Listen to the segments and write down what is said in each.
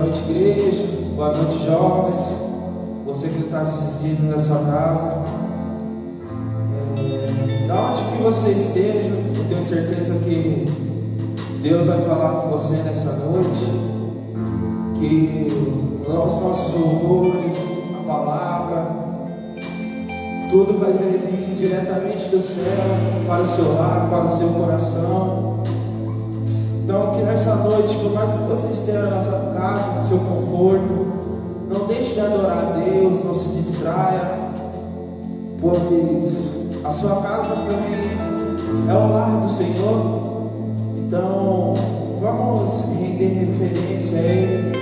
noite, igreja. Boa noite, jovens. Você que está assistindo na sua casa. Da onde que você esteja, eu tenho certeza que Deus vai falar com você nessa noite. Que os nossos louvores, a palavra, tudo vai vir diretamente do céu para o seu lar, para o seu coração. Então, que nessa noite, por mais que você esteja na sua casa, no seu conforto, não deixe de adorar a Deus, não se distraia, pois a sua casa também é o lar do Senhor. Então, vamos render referência a Ele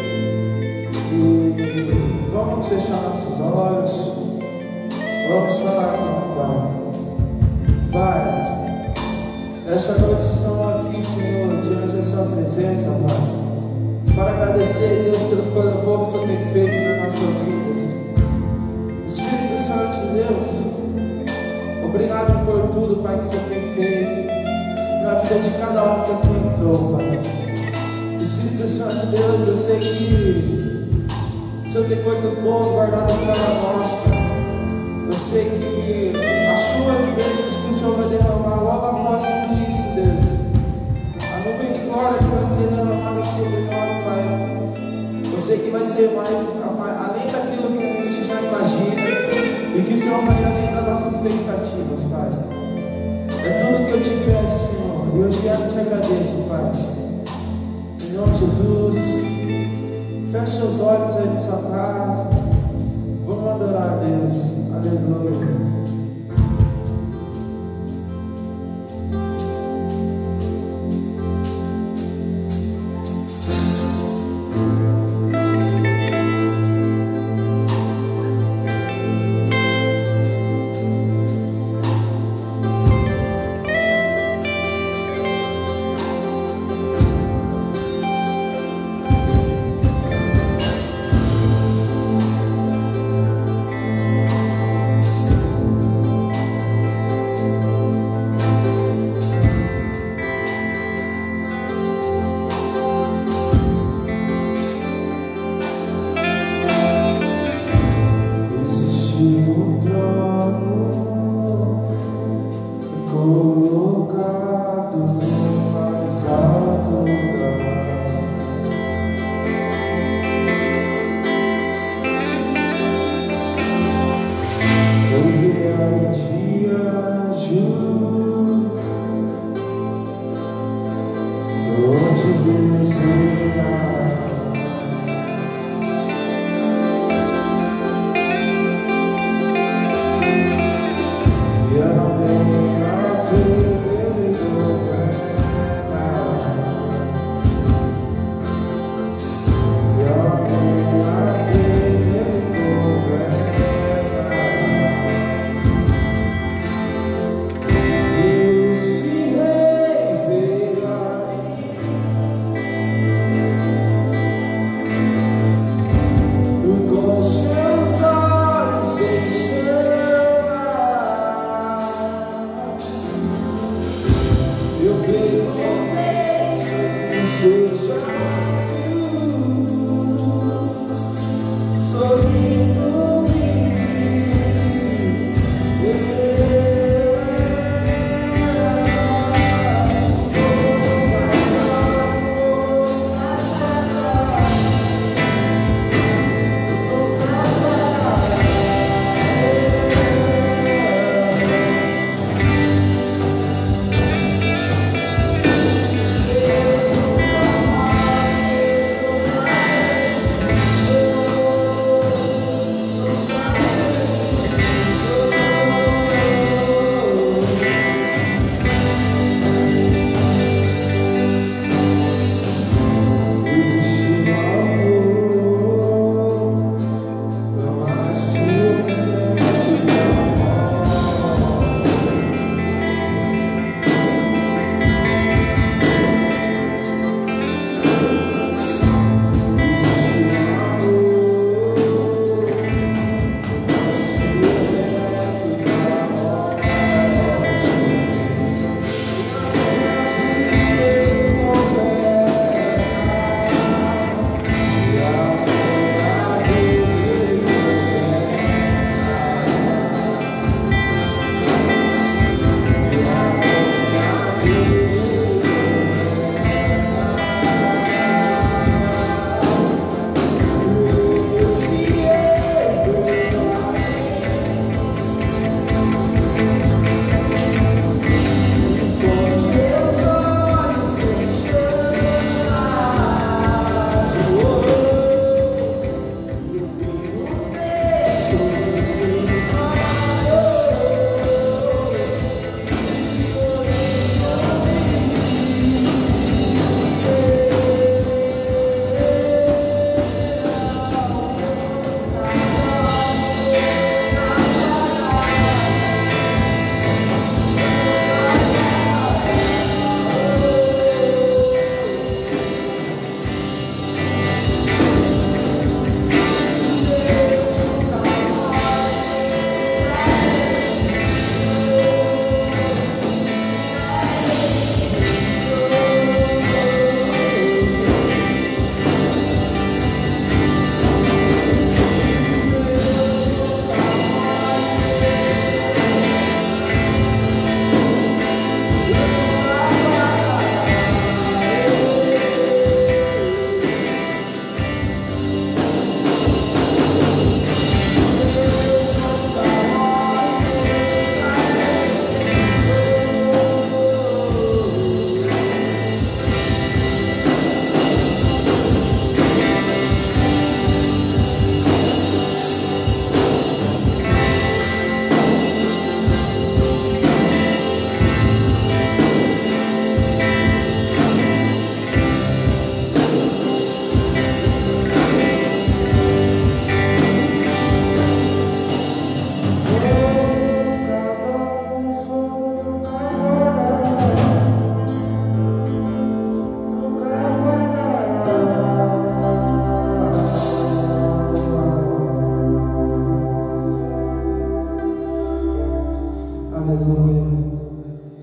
e vamos fechar nossos olhos. Vamos falar com o Pai. Pai, esta noite estamos aqui, Senhor, diante da sua presença, Pai, para agradecer, Deus, pelas coisas boas que o Senhor tem feito nas nossas vidas. Espírito Santo de Deus, obrigado por tudo, Pai, que o Senhor tem feito na vida de cada um que aqui entrou, Pai. Espírito Santo de Deus, eu sei que o Senhor tem coisas boas guardadas para nós, Pai. Eu sei que a chuva de bênçãos que o Senhor vai derramar logo após tudo isso, Deus. A nuvem de glória que vai ser derramada sobre nós, Pai. Eu sei que vai ser mais, além daquilo que a gente já imagina, e que o Senhor vai além das nossas expectativas, Pai. É tudo que eu te peço, Senhor, e eu te agradeço, Pai. Em nome de Jesus, feche os olhos aí na sua casa. Vamos adorar a Deus. Aleluia. Yeah.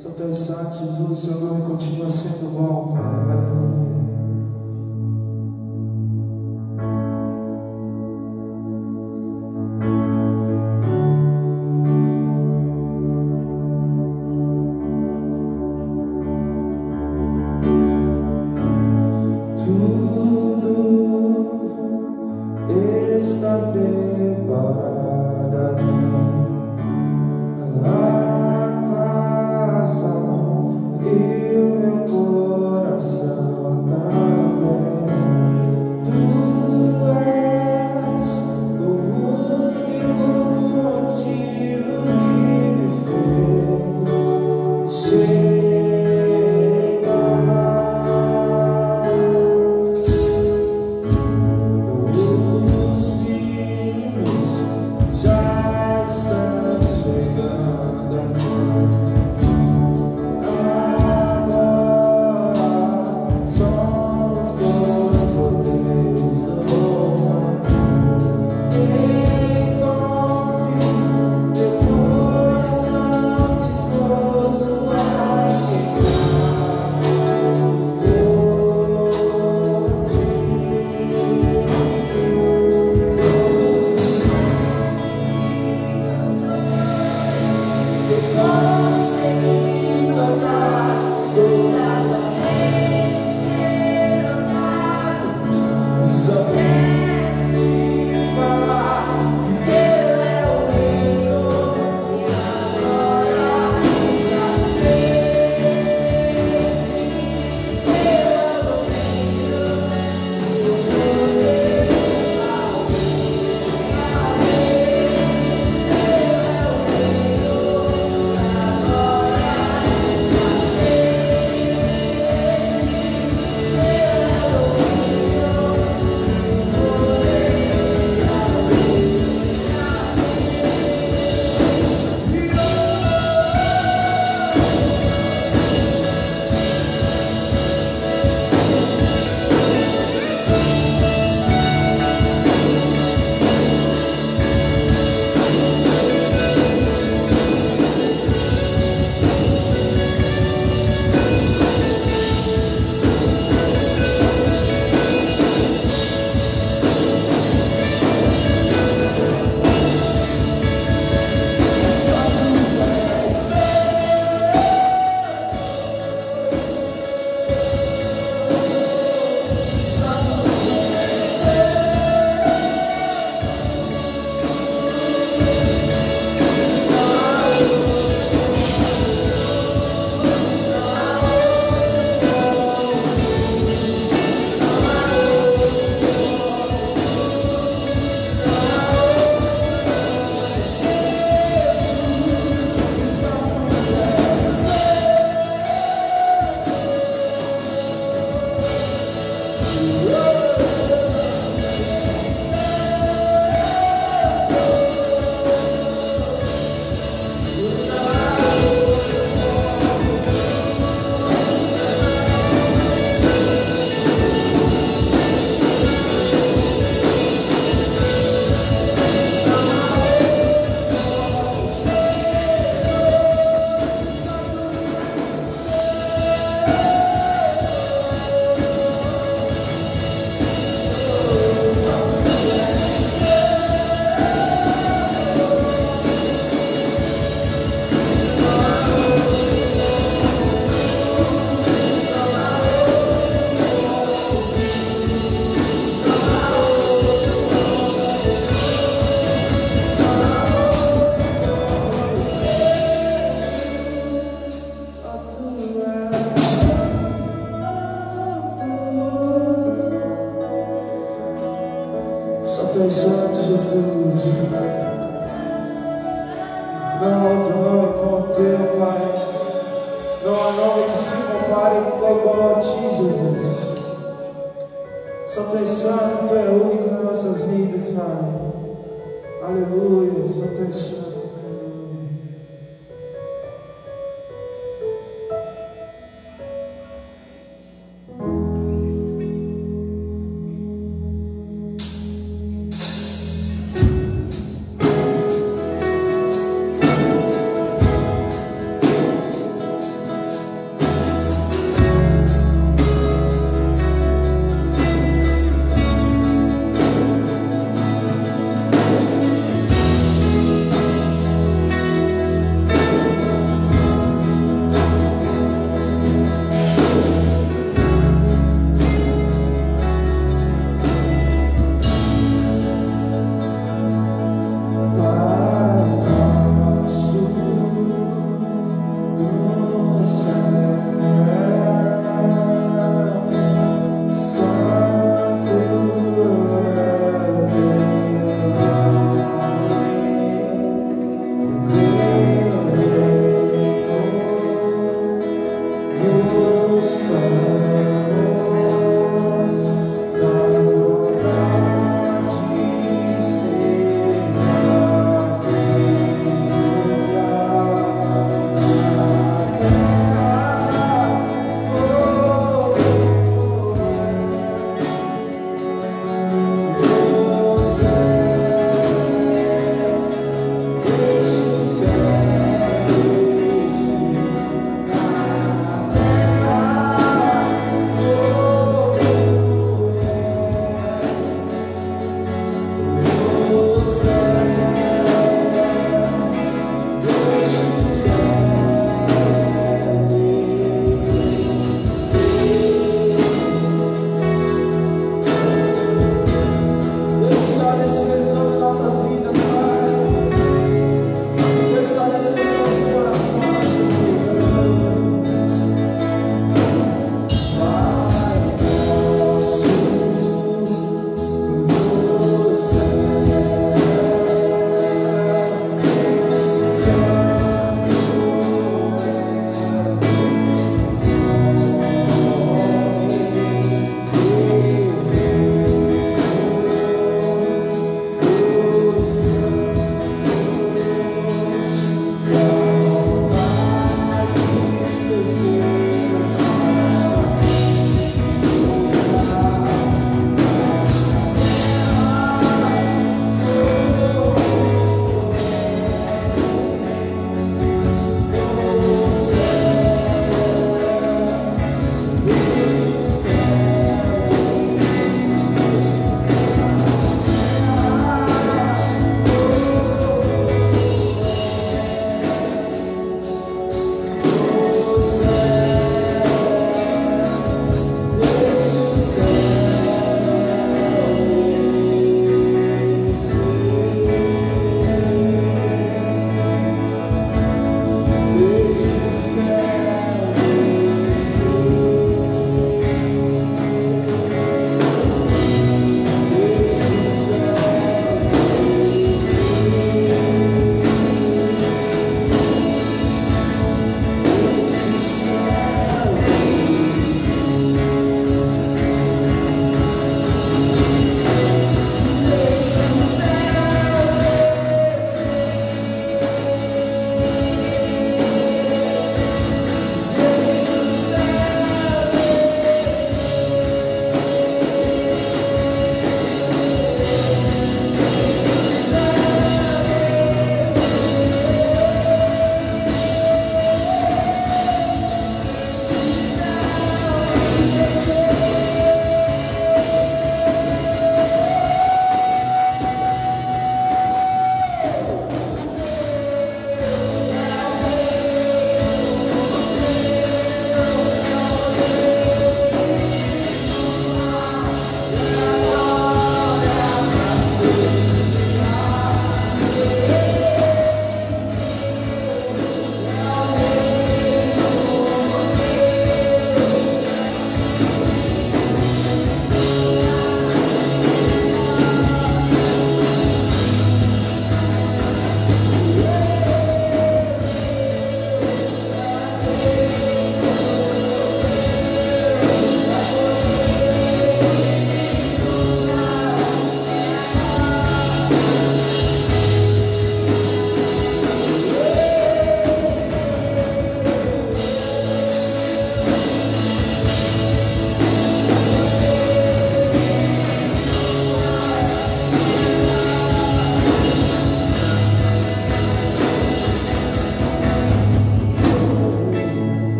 Santo és santo, Jesus, o seu nome continua sendo bom, Pai. Aleluia. Tu és santo, Jesus. Não há outro nome como o teu, Pai. Não há nome que se compare igual a ti, Jesus. Só tu és santo, tu és único nas nossas vidas, Pai. Aleluia, só tu és santo.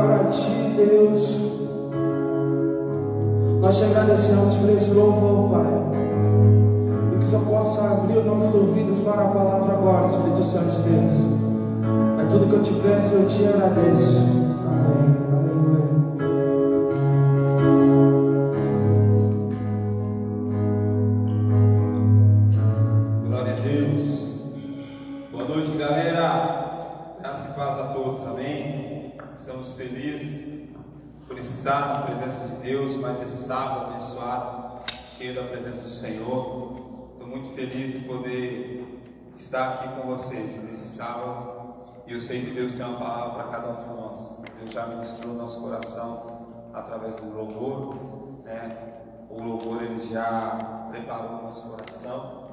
para Ti, Deus. Nós te agradecemos por esse louvor, Pai. E que só possa abrir os nossos ouvidos para a palavra agora, Espírito Santo de Deus. É tudo que eu te peço e eu te agradeço. Amém. Aleluia. Glória a Deus. Boa noite, galera. Graça e paz a todos. Amém. Estamos felizes por estar na presença de Deus, mais esse sábado abençoado, cheio da presença do Senhor. Estou muito feliz de poder estar aqui com vocês nesse sábado, e eu sei que Deus tem uma palavra para cada um de nós. Deus já ministrou nosso coração através do louvor, né? O louvor, ele já preparou o nosso coração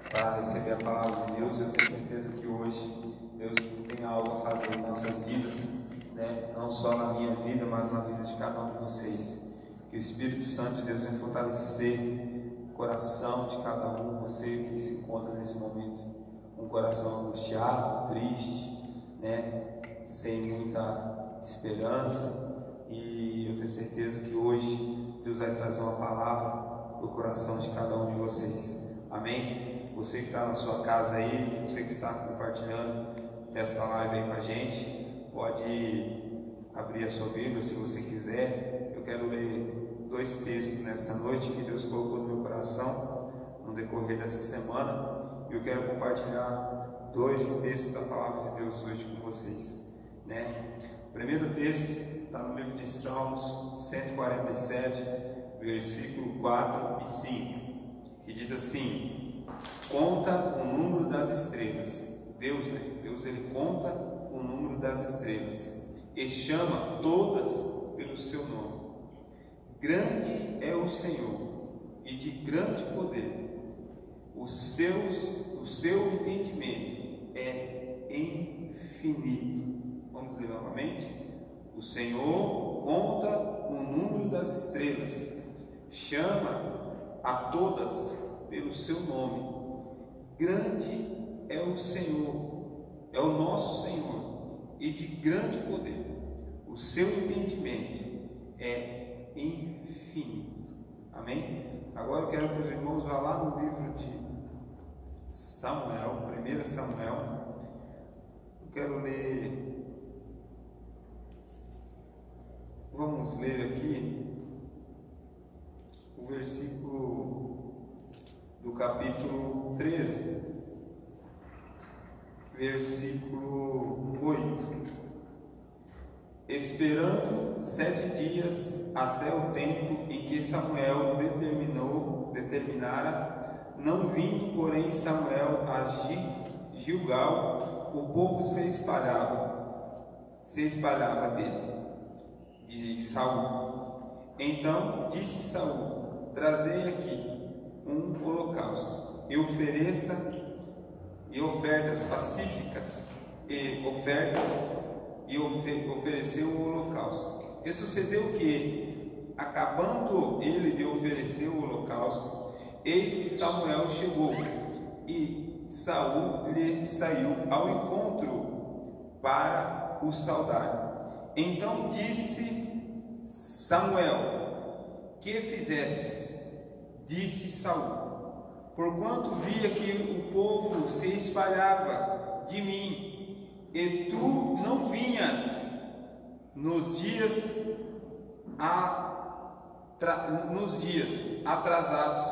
para receber a palavra de Deus. Eu tenho certeza que hoje Deus tem algo a fazer em nossas vidas, né? Não só na minha vida, mas na vida de cada um de vocês. Que o Espírito Santo de Deus venha fortalecer o coração de cada um. Você que se encontra nesse momento com o coração angustiado, triste, né? Sem muita esperança. E eu tenho certeza que hoje Deus vai trazer uma palavra para o coração de cada um de vocês. Amém? Você que está na sua casa aí, você que está compartilhando desta live aí com a gente, pode abrir a sua Bíblia se você quiser. Eu quero ler 2 textos nesta noite que Deus colocou no meu coração no decorrer dessa semana. E eu quero compartilhar 2 textos da palavra de Deus hoje com vocês, né? O primeiro texto está no livro de Salmos 147, versículo 4 e 5, que diz assim: conta o número das estrelas. Deus, né? Deus, ele conta o número das estrelas e chama todas pelo seu nome. Grande é o Senhor e de grande poder. O seu entendimento é infinito. Vamos ler novamente. O Senhor conta o número das estrelas, chama a todas pelo seu nome. Grande é o Senhor, é o nosso Senhor, e de grande poder. O seu entendimento é infinito. Amém? Agora eu quero que os irmãos vá lá no livro de Samuel, 1 Samuel. Eu quero ler. Vamos ler aqui o versículo do capítulo 13, versículo 8. Esperando 7 dias até o tempo em que Samuel determinara, não vindo, porém, Samuel a Gilgal, o povo se espalhava dele, de Saul. Então disse Saul: trazei aqui um holocausto e ofertas pacíficas e ofereceu o holocausto. E sucedeu que, acabando ele de oferecer o holocausto, eis que Samuel chegou, e Saul lhe saiu ao encontro para o saudar. Então disse Samuel: que fizestes? Disse Saul: porquanto via que o povo se espalhava de mim, e tu não vinhas nos dias atrasados,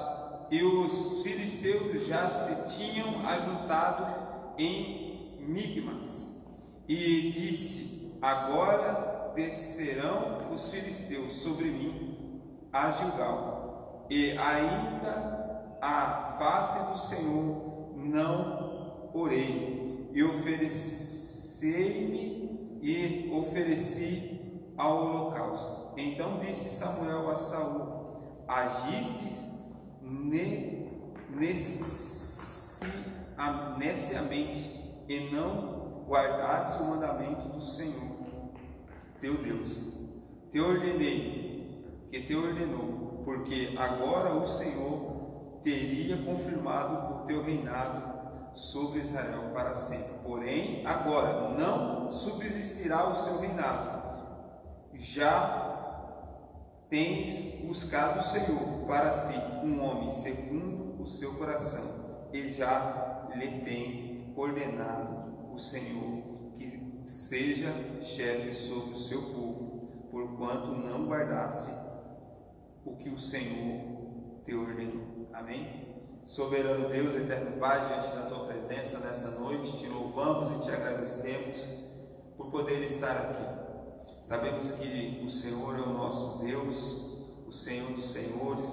e os filisteus já se tinham ajuntado em Migmas. E disse: agora descerão os filisteus sobre mim a Gilgal, e ainda a face do Senhor não orei, e ofereci ao holocausto. Então disse Samuel a Saul: agistes neciamente, e não guardaste o mandamento do Senhor teu Deus. Te ordenou, porque agora o Senhor teria confirmado o teu reinado sobre Israel para sempre. Porém, agora não subsistirá o seu reinado, já tens buscado o Senhor para si um homem segundo o seu coração, e já lhe tem ordenado o Senhor que seja chefe sobre o seu povo, porquanto não guardasse o que o Senhor te ordenou. Amém? Soberano Deus, eterno Pai, diante da tua presença nessa noite, te louvamos e te agradecemos por poder estar aqui. Sabemos que o Senhor é o nosso Deus, o Senhor dos senhores,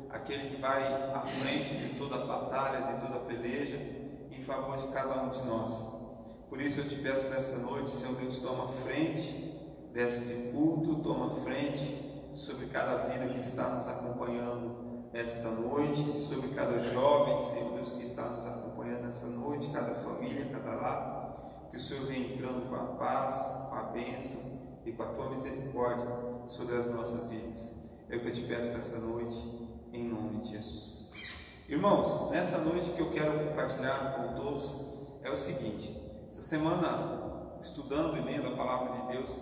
aquele que vai à frente de toda a batalha, de toda a peleja, em favor de cada um de nós. Por isso eu te peço nessa noite, Senhor Deus, toma frente deste culto, toma frente sobre cada vida que está nos acompanhando esta noite, sobre cada jovem, Senhor Deus, que está nos acompanhando esta noite, cada família, cada lar, que o Senhor venha entrando com a paz, com a bênção e com a tua misericórdia sobre as nossas vidas. É o que eu te peço nessa noite, em nome de Jesus. Irmãos, nessa noite que eu quero compartilhar com todos é o seguinte: essa semana, estudando e lendo a palavra de Deus,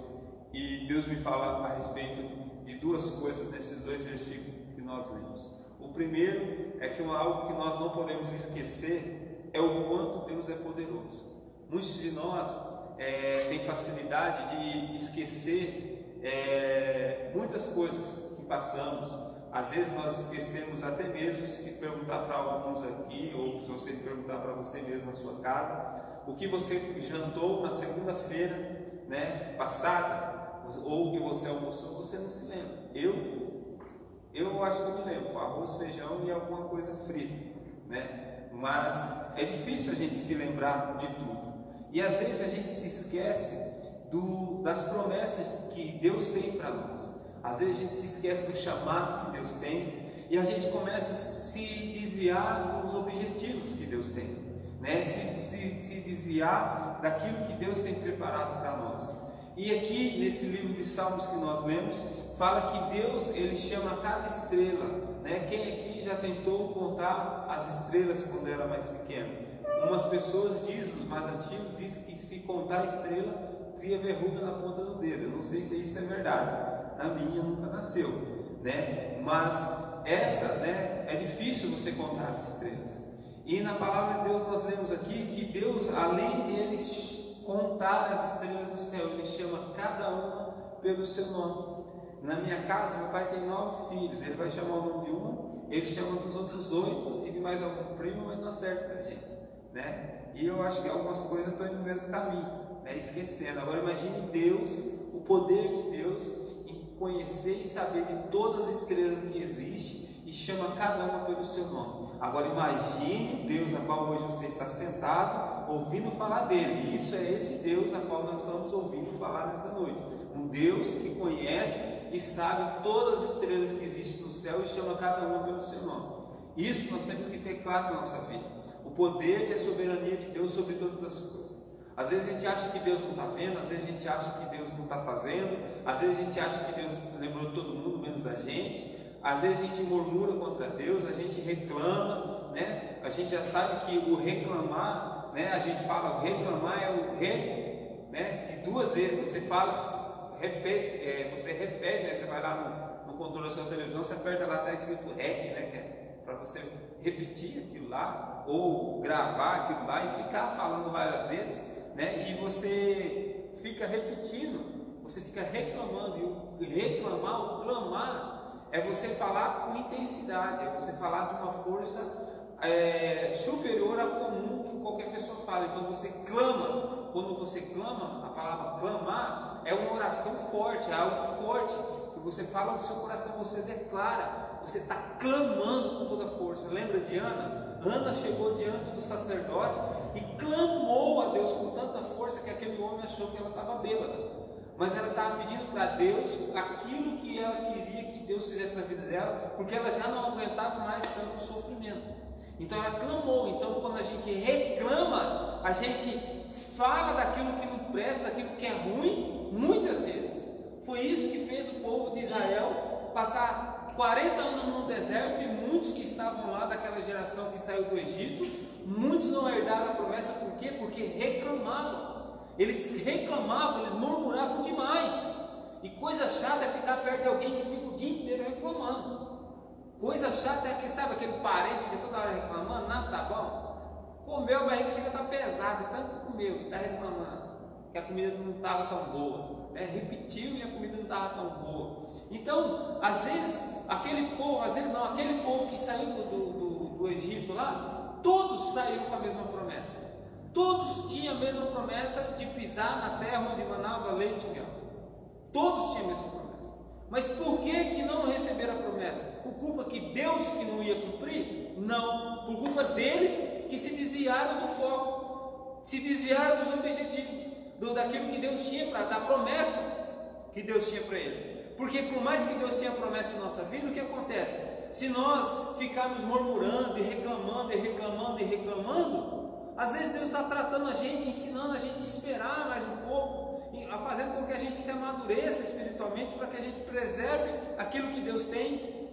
e Deus me fala a respeito de duas coisas nesses dois versículos que nós lemos. O primeiro é que algo que nós não podemos esquecer é o quanto Deus é poderoso. Muitos de nós têm facilidade de esquecer muitas coisas que passamos. Às vezes nós esquecemos até mesmo, se perguntar para alguns aqui, ou se você perguntar para você mesmo na sua casa, o que você jantou na segunda-feira, né, passada, ou o que você almoçou, você não se lembra. Eu acho que eu me lembro, foi arroz, feijão e alguma coisa frita, né? Mas é difícil a gente se lembrar de tudo. E às vezes a gente se esquece das promessas que Deus tem para nós. Às vezes a gente se esquece do chamado que Deus tem, e a gente começa a se desviar dos objetivos que Deus tem, né? Se desviar daquilo que Deus tem preparado para nós. E aqui nesse livro de Salmos que nós lemos, fala que Deus, ele chama cada estrela, né? Quem aqui já tentou contar as estrelas quando era mais pequeno? Umas pessoas dizem, os mais antigos dizem que se contar a estrela cria verruga na ponta do dedo. Eu não sei se isso é verdade, na minha nunca nasceu, né? Mas essa, né, é difícil você contar as estrelas. E na palavra de Deus nós lemos aqui que Deus, além de ele contar as estrelas do céu, ele chama cada uma pelo seu nome. Na minha casa, meu pai tem 9 filhos, ele vai chamar o nome de uma, ele chama dos outros 8 e de mais algum primo, mas não acerta a gente, né? E eu acho que algumas coisas eu estou indo no mesmo caminho, né? Esquecendo. Agora imagine Deus, o poder de Deus em conhecer e saber de todas as estrelas que existem e chama cada uma pelo seu nome. Agora imagine Deus a qual hoje você está sentado ouvindo falar dele. E isso é esse Deus a qual nós estamos ouvindo falar nessa noite. Um Deus que conhece e sabe todas as estrelas que existem no céu e chama cada uma pelo seu nome. Isso nós temos que ter claro na nossa vida. O poder e a soberania de Deus sobre todas as coisas. Às vezes a gente acha que Deus não está vendo, às vezes a gente acha que Deus não está fazendo, às vezes a gente acha que Deus lembrou de todo mundo menos da gente. Às vezes a gente murmura contra Deus, a gente reclama, né? A gente já sabe que o reclamar, né? A gente fala, o reclamar é o né? De 2 vezes, você fala, você repete, né? Você vai lá no controle da sua televisão, você aperta lá, está escrito REC, né? Que é para você repetir aquilo lá, ou gravar aquilo lá e ficar falando várias vezes, né? E você fica repetindo, você fica reclamando, e o reclamar, o clamar, é você falar com intensidade, é você falar de uma força superior à comum que qualquer pessoa fala. Então você clama. Quando você clama, a palavra clamar é uma oração forte, é algo forte que você fala do seu coração, você declara, você está clamando com toda a força. Lembra de Ana? Ana chegou diante do sacerdote e clamou a Deus com tanta força que aquele homem achou que ela estava bêbada. Mas ela estava pedindo para Deus aquilo que ela queria que Deus fizesse na vida dela, porque ela já não aguentava mais tanto sofrimento. Então ela clamou. Então quando a gente reclama, a gente fala daquilo que não presta, daquilo que é ruim, muitas vezes. Foi isso que fez o povo de Israel passar 40 anos no deserto, e muitos que estavam lá daquela geração que saiu do Egito, muitos não herdaram a promessa. Por quê? Porque reclamavam. Eles reclamavam, eles murmuravam demais, e coisa reclamando. Coisa chata é que, sabe, aquele parente que toda hora reclamando, nada tá bom. Comeu, a barriga chega a estar pesada, tanto que comeu, que está reclamando, que a comida não estava tão boa. Repetiu e a comida não estava tão boa. Então, às vezes, aquele povo que saiu do Egito lá, todos saíram com a mesma promessa. Todos tinham a mesma promessa de pisar na terra onde manava leite e mel. Todos tinham a mesma promessa. Mas por que não receberam a promessa? Por culpa que Deus que não ia cumprir? Não. Por culpa deles que se desviaram do foco, se desviaram dos objetivos, daquilo que Deus tinha da promessa que Deus tinha para ele. Porque por mais que Deus tenha promessa em nossa vida, o que acontece? Se nós ficarmos murmurando e reclamando, às vezes Deus está tratando a gente, ensinando a gente a esperar mais um pouco, fazendo com que a gente se amadureça espiritualmente, para que a gente preserve aquilo que Deus tem.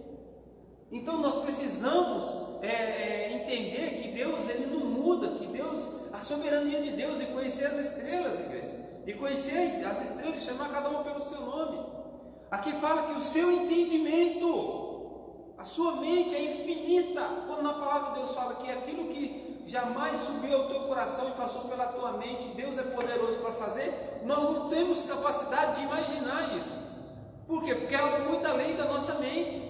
Então nós precisamos entender que Deus ele não muda, que Deus, a soberania de Deus, e conhecer as estrelas, igreja, e conhecer as estrelas, chamar cada uma pelo seu nome. Aqui fala que o seu entendimento, a sua mente é infinita. Quando na palavra de Deus fala que aquilo que jamais subiu ao teu coração e passou pela tua mente, Deus é poderoso para fazer, nós não temos capacidade de imaginar isso. Por quê? Porque é algo muito além da nossa mente.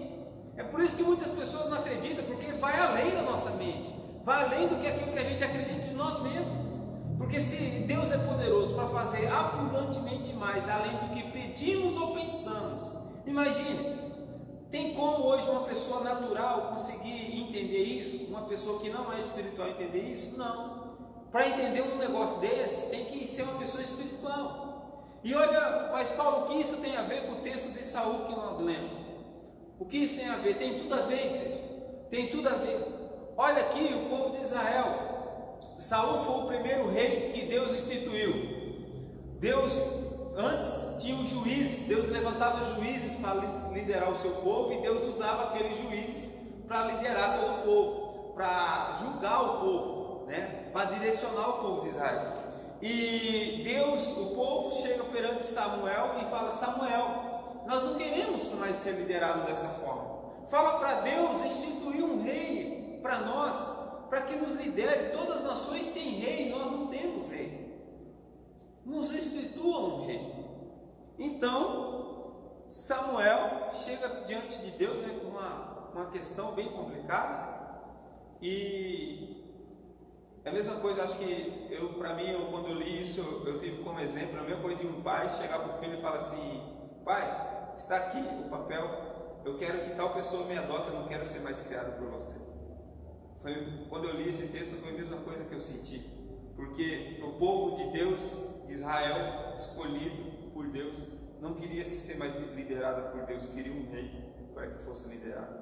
É por isso que muitas pessoas não acreditam, porque vai além da nossa mente, vai além do que aquilo que a gente acredita de nós mesmos. Porque se Deus é poderoso para fazer abundantemente mais, além do que pedimos ou pensamos, imagine, tem como hoje uma pessoa natural conseguir entender isso? Uma pessoa que não é espiritual entender isso? Não. Para entender um negócio desse, tem que ser uma pessoa espiritual. E olha, mas Paulo, o que isso tem a ver com o texto de Saul que nós lemos? O que isso tem a ver? Tem tudo a ver, igreja. Tem tudo a ver. Olha aqui o povo de Israel. Saul foi o primeiro rei que Deus instituiu. Deus antes tinha os juízes. Deus levantava juízes para liderar o seu povo, e Deus usava aqueles juízes para liderar todo o povo, para julgar o povo, para direcionar o povo de Israel. E Deus, o povo chega perante Samuel e fala: Samuel, nós não queremos mais ser liderados dessa forma. Fala para Deus instituir um rei para nós, para que nos lidere. Todas as nações têm rei, nós não temos rei. Nos institua um rei. Então Samuel chega diante de Deus, com uma questão bem complicada. E é a mesma coisa, acho que quando eu li isso, eu tive como exemplo a mesma coisa de um pai chegar para o filho e falar assim: pai, está aqui o papel, eu quero que tal pessoa me adote, eu não quero ser mais criado por você. Quando eu li esse texto, foi a mesma coisa que eu senti, porque o povo de Deus, Israel, escolhido por Deus, não queria ser mais liderado por Deus, queria um rei para que fosse liderado.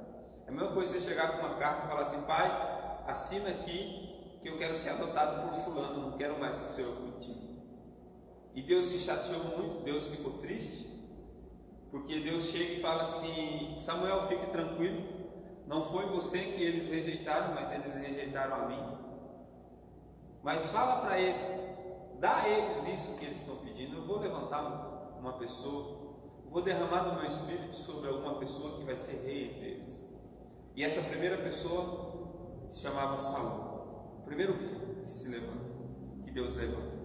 É a mesma coisa você chegar com uma carta e falar assim: pai, assina aqui que eu quero ser adotado por fulano, não quero mais que o Senhor cuide. E Deus se chateou muito, Deus ficou triste, porque Deus chega e fala assim: Samuel, fique tranquilo, não foi você que eles rejeitaram, mas eles rejeitaram a mim. Mas fala para eles, dá a eles isso que eles estão pedindo. Eu vou levantar uma pessoa, vou derramar do meu espírito sobre alguma pessoa que vai ser rei entre eles. E essa primeira pessoa se chamava Saul, o primeiro rei que se levanta, que Deus levanta.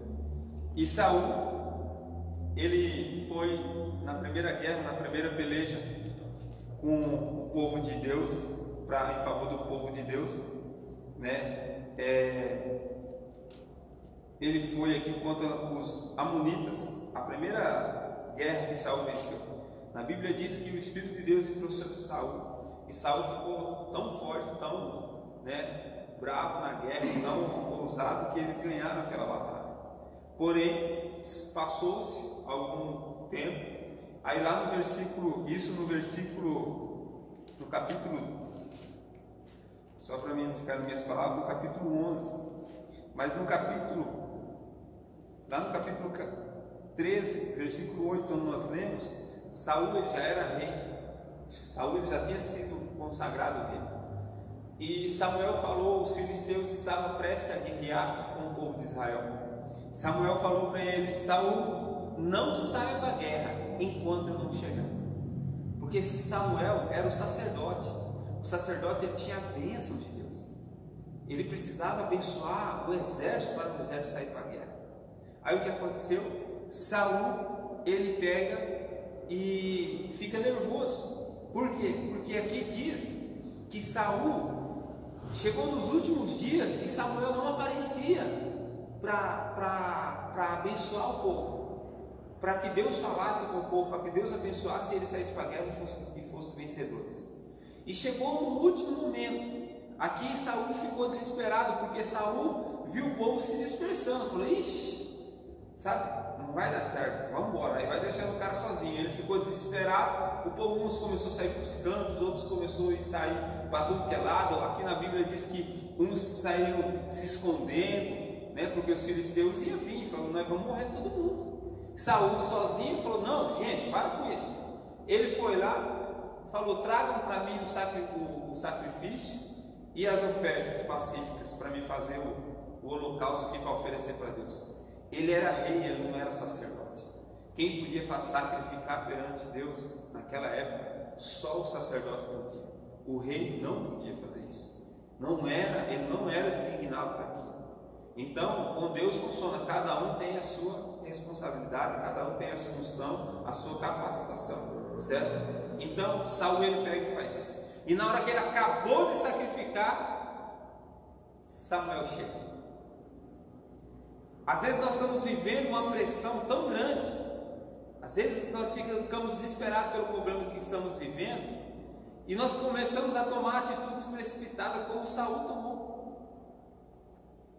E Saul, ele foi na primeira guerra, na primeira peleja com o povo de Deus, em favor do povo de Deus, ele foi aqui contra os amonitas, a primeira guerra que Saul venceu. Na Bíblia diz que o Espírito de Deus entrou sobre Saul, e Saul ficou tão forte, tão bravo na guerra, tão ousado, que eles ganharam aquela batalha. Porém, passou-se algum tempo, aí lá no capítulo, só para mim não ficar nas minhas palavras, no capítulo 11, mas lá no capítulo 13, versículo 8, onde nós lemos, Saul ele já era rei, Saul ele já tinha sido consagrado rei, e Samuel falou, os filisteus estavam prestes a guerrear com o povo de Israel. Samuel falou para ele: Saul, não saia da guerra enquanto eu não chegar. Porque Porque Samuel era o sacerdote. O sacerdote, ele tinha a bênção de Deus. Ele precisava abençoar o exército para o exército sair para a guerra. Aí o que aconteceu? Saul, ele pega e fica nervoso. Por quê? Porque aqui diz que Saul chegou nos últimos dias e Samuel não aparecia para abençoar o povo, para que Deus falasse com o povo, para que Deus abençoasse e eles saíssem para a guerra e fossem vencedores. E chegou no último momento. Aqui Saul ficou desesperado, porque Saul viu o povo se dispersando. Falou: ixi, sabe, não vai dar certo, vamos embora. Aí vai deixando o cara sozinho. Ele ficou desesperado. O povo, uns começou a sair para os cantos, outros começou a sair para tudo que é lado. Aqui na Bíblia diz que uns saíram se escondendo, né, porque os filisteus iam vir. Falou: nós vamos morrer todo mundo. Saul sozinho falou: não, gente, para com isso. Ele foi lá, falou: tragam para mim o sacrifício e as ofertas pacíficas para me fazer o holocausto aqui para oferecer para Deus. Ele era rei, ele não era sacerdote. Quem podia sacrificar perante Deus naquela época? Só o sacerdote podia. O rei não podia fazer isso. Ele não era designado para aquilo. Então, com Deus funciona, cada um tem a sua responsabilidade, cada um tem a sua função, a sua capacitação, certo? Então, Saul, ele pega e faz isso. E na hora que ele acabou de sacrificar, Samuel chega. Às vezes nós estamos vivendo uma pressão tão grande, às vezes nós ficamos desesperados pelo problema que estamos vivendo, e nós começamos a tomar atitudes precipitadas como Saul tomou.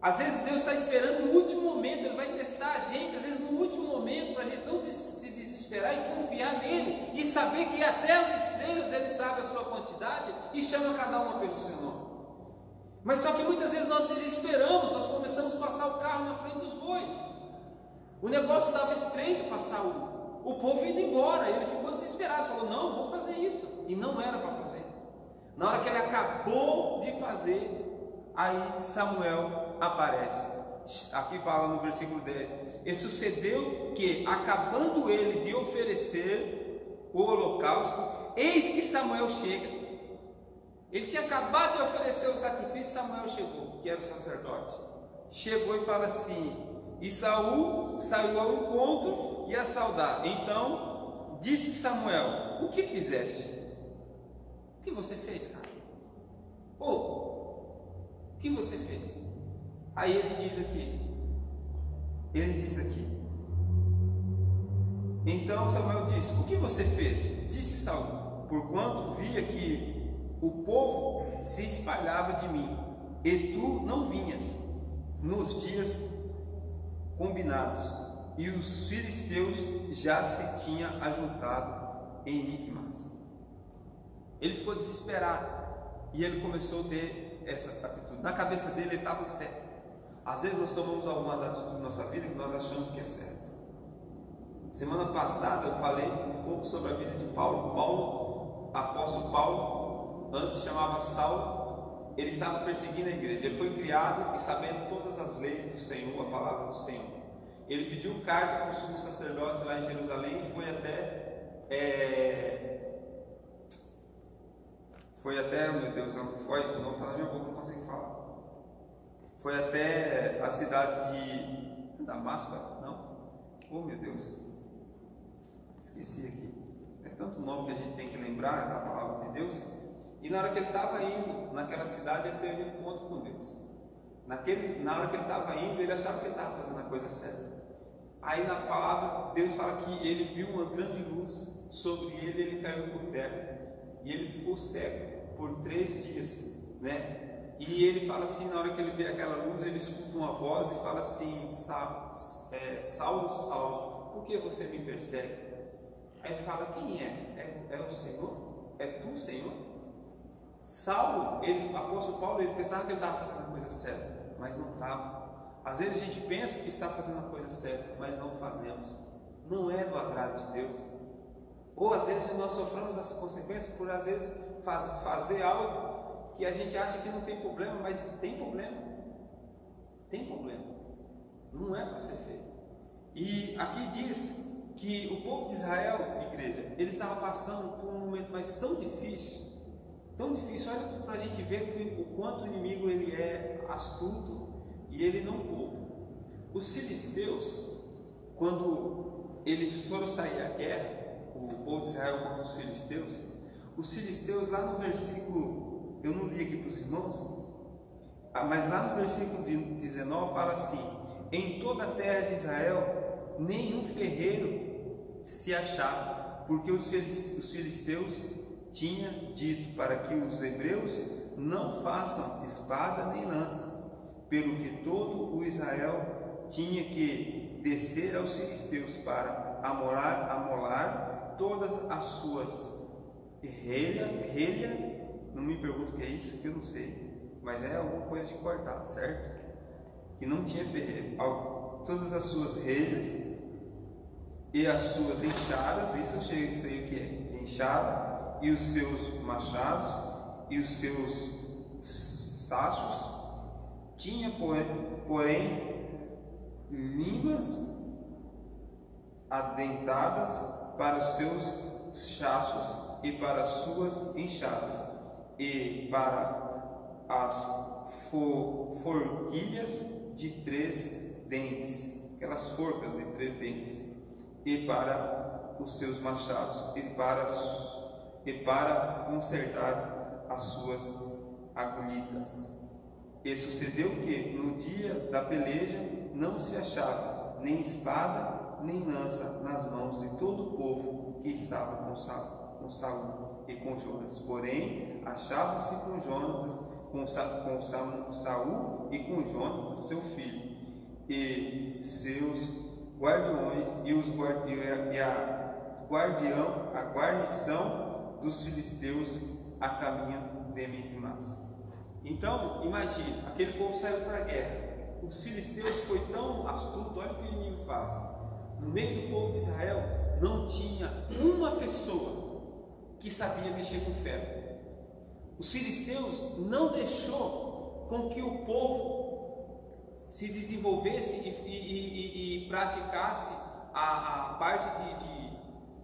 Às vezes Deus está esperando no último momento, Ele vai testar a gente, às vezes no último momento, para a gente não se desesperar e confiar nele, e saber que até as estrelas Ele sabe a sua quantidade e chama cada uma pelo seu nome. Mas só que muitas vezes nós desesperamos, nós começamos a passar o carro na frente dos bois. O negócio estava estreito para Saul, o povo indo embora, ele ficou desesperado, falou: não, vou fazer isso, e não era para fazer. Na hora que ele acabou de fazer, aí Samuel aparece. Aqui fala no versículo 10: e sucedeu que, acabando ele de oferecer o holocausto, eis que Samuel chega. Ele tinha acabado de oferecer o sacrifício, Samuel chegou, que era o sacerdote. Chegou e fala assim: e Saul saiu ao encontro e a saudar. Então disse Samuel: o que fizeste? O que você fez, cara? O que você fez? Aí ele diz aqui, então Samuel disse: o que você fez? Disse Saul: porquanto via que o povo se espalhava de mim, e tu não vinhas nos dias combinados, e os filisteus já se tinham ajuntado em Micmas. Ele ficou desesperado, e ele começou a ter essa atitude. Na cabeça dele ele estava certo. Às vezes nós tomamos algumas atitudes na nossa vida que nós achamos que é certo. Semana passada eu falei um pouco sobre a vida de Paulo. Apóstolo Paulo, antes chamava Saulo, ele estava perseguindo a igreja. Ele foi criado e sabendo todas as leis do Senhor, a palavra do Senhor. Ele pediu carta para o sumo sacerdote lá em Jerusalém e foi até, meu Deus, não está na minha boca, não consigo falar. Foi até a cidade de Damasco, não? Oh, meu Deus, esqueci aqui. É tanto nome que a gente tem que lembrar da palavra de Deus. E na hora que ele estava indo naquela cidade, ele teve um encontro com Deus. Na hora que ele estava indo, ele achava que ele estava fazendo a coisa certa. Aí na palavra, Deus fala que ele viu uma grande luz sobre ele, ele caiu por terra. E ele ficou cego por 3 dias, né? E ele fala assim, na hora que ele vê aquela luz, ele escuta uma voz e fala assim: Saulo, Saulo, por que você me persegue? Aí ele fala: quem é? É o Senhor? É tu, Senhor? Saulo, o apóstolo Paulo, ele pensava que ele estava fazendo a coisa certa, mas não estava. Às vezes a gente pensa que está fazendo a coisa certa, mas não fazemos. Não é do agrado de Deus. Ou às vezes nós sofremos as consequências por às vezes fazer algo que a gente acha que não tem problema, mas tem problema. Tem problema. Não é para ser feito. E aqui diz que o povo de Israel, igreja, ele estava passando por um momento mais tão difícil, olha para a gente ver o quanto o inimigo ele é astuto e ele não poupa. Os filisteus, quando eles foram sair à guerra, o povo de Israel contra os filisteus lá no versículo, eu não li aqui para os irmãos, mas lá no versículo 19 fala assim: em toda a terra de Israel nenhum ferreiro se achava, porque os filisteus tinham dito para que os hebreus não façam espada nem lança, pelo que todo o Israel tinha que descer aos filisteus para amolar todas as suas relha, não me pergunto o que é isso, que eu não sei, mas é alguma coisa de cortar, certo? Que não tinha ferreiro, todas as suas relhas e as suas enxadas, isso eu sei o que é, enxada, e os seus machados e os seus sachos, tinha porém limas adentadas para os seus chachos e para as suas enxadas, e para as forquilhas de 3 dentes, aquelas forcas de 3 dentes, e para os seus machados, e para consertar as suas agulhitas. E sucedeu que no dia da peleja não se achava nem espada nem lança nas mãos de todo o povo que estava com Saul e com Jonas, porém achavam-se com Jonatas, com Saul e com Jonatas seu filho, e seus guardiões, e a guarnição dos filisteus a caminho de Micmas. Então, imagine, aquele povo saiu para a guerra. Os filisteus foi tão astuto, olha o que o inimigo faz. No meio do povo de Israel não tinha uma pessoa que sabia mexer com ferro. Os filisteus não deixou com que o povo se desenvolvesse e praticasse a parte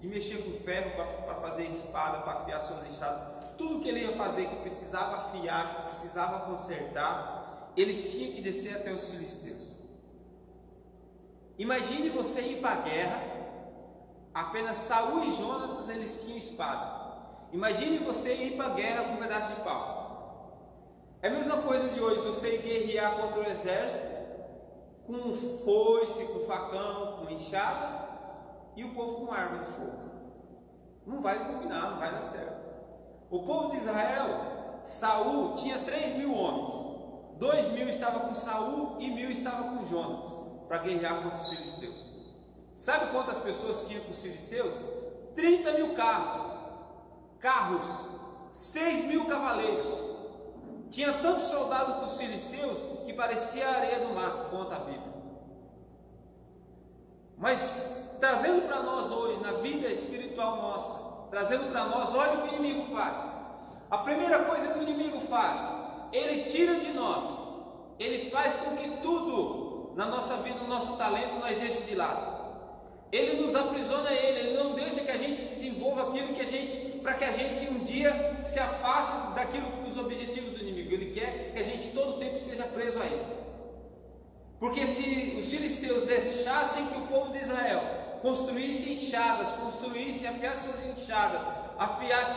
de mexer com ferro para fazer espada, para afiar suas enxadas. Tudo que ele ia fazer, que precisava afiar, que precisava consertar, eles tinham que descer até os filisteus. Imagine você ir para a guerra, apenas Saul e Jonatas eles tinham espada. Imagine você ir para a guerra com um pedaço de pau. É a mesma coisa de hoje, você ir guerrear contra o exército com foice, com facão, com enxada, e o povo com arma de fogo. Não vai combinar, não vai dar certo. O povo de Israel, Saul tinha 3.000 homens, 2.000 estavam com Saul e 1.000 estavam com Jonatas, para guerrear contra os filisteus. Sabe quantas pessoas tinham com os filisteus? 30.000 carros, 6.000 cavaleiros. Tinha tanto soldado com os filisteus que parecia a areia do mar, conta a Bíblia. Mas trazendo para nós hoje, na vida espiritual nossa, trazendo para nós, olha o que o inimigo faz. A primeira coisa que o inimigo faz, ele tira de nós, ele faz com que tudo na nossa vida, no nosso talento, nós deixe de lado. Ele nos aprisiona ele não deixa que a gente desenvolva aquilo que a gente, para que a gente um dia se afaste daquilo, dos objetivos do inimigo. Ele quer que a gente todo o tempo seja preso a ele. Porque se os filisteus deixassem que o povo de Israel construísse enxadas, afiasse suas enxadas,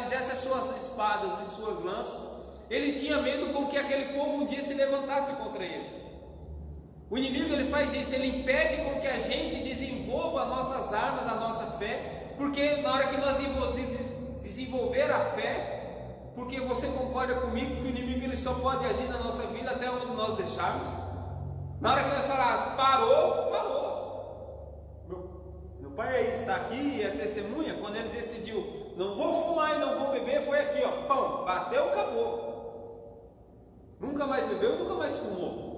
fizesse as suas espadas e suas lanças, ele tinha medo com que aquele povo um dia se levantasse contra eles. O inimigo ele faz isso, ele impede com que a gente desenvolva as nossas armas, a nossa fé, porque na hora que nós desenvolver a fé, porque você concorda comigo que o inimigo ele só pode agir na nossa vida até onde nós deixarmos. Na hora que nós falar parou. Meu pai está aqui, é testemunha, quando ele decidiu, não vou fumar e não vou beber, foi aqui, ó, pão, bateu, acabou. Nunca mais bebeu, nunca mais fumou.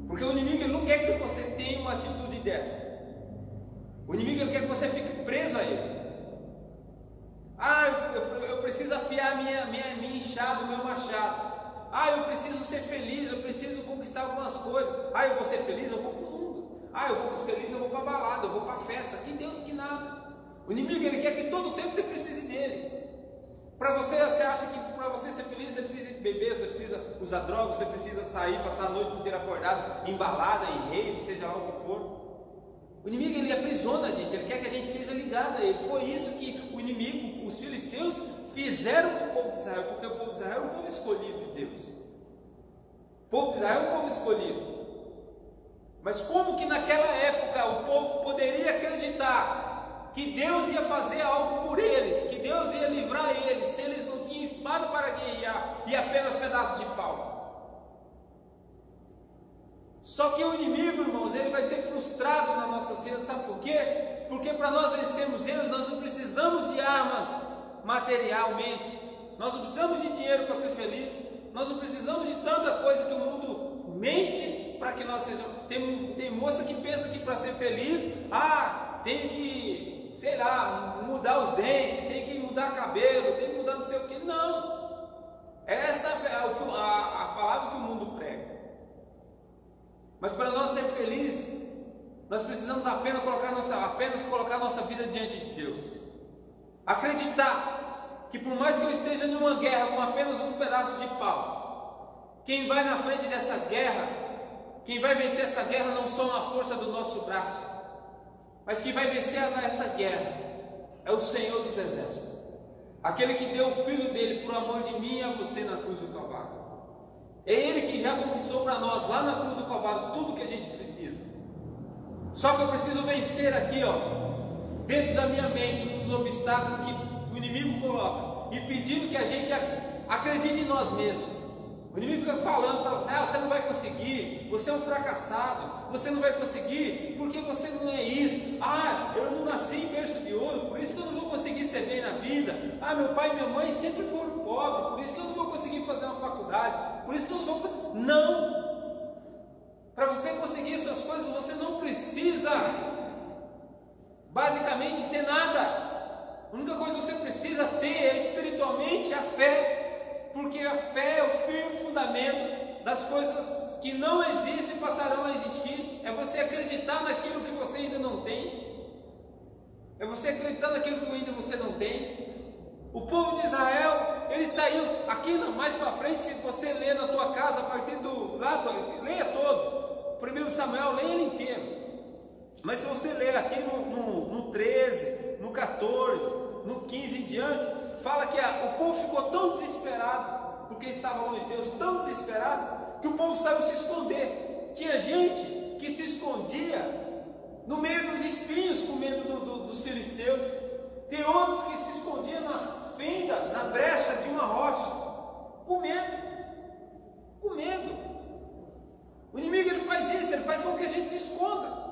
Porque o inimigo ele não quer que você tenha uma atitude dessa. O inimigo ele quer que você fique preso a ele. Eu preciso afiar minha enxada, o meu machado. Eu preciso ser feliz, eu preciso conquistar algumas coisas. Eu vou ser feliz, eu vou para o mundo. Ah, eu vou feliz, eu vou para a balada, eu vou para a festa. Que Deus que nada. O inimigo, ele quer que todo tempo você precise dele. Para você acha que para você ser feliz você precisa beber, você precisa usar drogas, você precisa sair, passar a noite inteira acordado, em balada, em rave, seja lá o que for. O inimigo, ele aprisiona a gente, ele quer que a gente esteja ligado a ele. Foi isso que o inimigo, os filisteus, fizeram com o povo de Israel, porque o povo de Israel é um povo escolhido de Deus. O povo de Israel é um povo escolhido. Mas como que naquela época o povo poderia acreditar que Deus ia fazer algo por eles, que Deus ia livrar eles, se eles não tinham espada para guerrear e apenas pedaços de pau? Só que o inimigo, irmãos, ele vai ser frustrado na nossa vida, sabe por quê? Porque para nós vencermos eles, nós não precisamos de armas materialmente, nós não precisamos de dinheiro para ser feliz, nós não precisamos de tanta coisa que o mundo mente para que nós sejamos. Tem moça que pensa que para ser feliz, tem que, sei lá, mudar os dentes, tem que mudar cabelo, tem que mudar não sei o que. Não, essa é a palavra que o mundo prega. Mas para nós ser felizes, nós precisamos apenas colocar nossa vida diante de Deus. Acreditar que por mais que eu esteja numa guerra com apenas um pedaço de pau, quem vai na frente dessa guerra, quem vai vencer essa guerra não são a força do nosso braço, mas quem vai vencer essa guerra é o Senhor dos Exércitos, aquele que deu o Filho dele por amor de mim e a você na cruz do Calvário. É Ele que já conquistou para nós lá na cruz do Calvário tudo que a gente precisa. Só que eu preciso vencer aqui, dentro da minha mente, os obstáculos que o inimigo coloca e pedindo que a gente acredite em nós mesmos. O inimigo fica falando para você: você não vai conseguir, você é um fracassado, você não vai conseguir porque você não é isso. Eu não nasci em berço de ouro, por isso que eu não vou conseguir ser bem na vida. Meu pai e minha mãe sempre foram pobres, por isso que eu não vou conseguir fazer uma faculdade, por isso que eu não vou conseguir. Não! Para você conseguir suas coisas, você não precisa basicamente ter nada. A única coisa que você precisa ter é espiritualmente a fé, porque a fé é o firme fundamento das coisas que não existem e passarão a existir. É você acreditar naquilo que você ainda não tem. É você acreditar naquilo que ainda você não tem. O povo de Israel, ele saiu aqui mais para frente. Se você ler na tua casa, a partir do lado, leia todo. 1 Samuel, leia ele inteiro. Mas se você ler aqui no 13, no 14, no 15 em diante, fala que o povo ficou tão desesperado, porque estava longe de Deus, tão desesperado, que o povo saiu se esconder. Tinha gente que se escondia no meio dos espinhos, com medo dos filisteus. Tem outros que se escondiam na fenda, na brecha de uma rocha, com medo. Com medo. O inimigo, ele faz isso, ele faz com que a gente se esconda.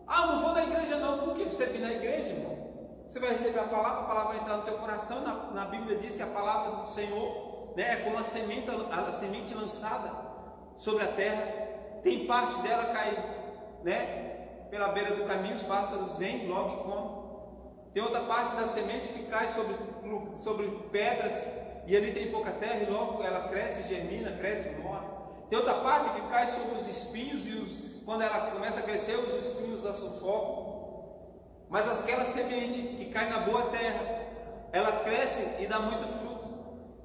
Não vou na igreja não. Por que você vir na igreja, irmão? Você vai receber a palavra vai entrar no teu coração. Na Bíblia diz que a palavra do Senhor, é como a semente lançada sobre a terra. Tem parte dela cai, pela beira do caminho, os pássaros vêm logo e comem. Tem outra parte da semente que cai sobre pedras, e ali tem pouca terra, e logo ela cresce, germina, cresce e morre. Tem outra parte que cai sobre os espinhos, e quando ela começa a crescer, os espinhos a sufocam. Mas aquela semente que cai na boa terra, ela cresce e dá muito fruto.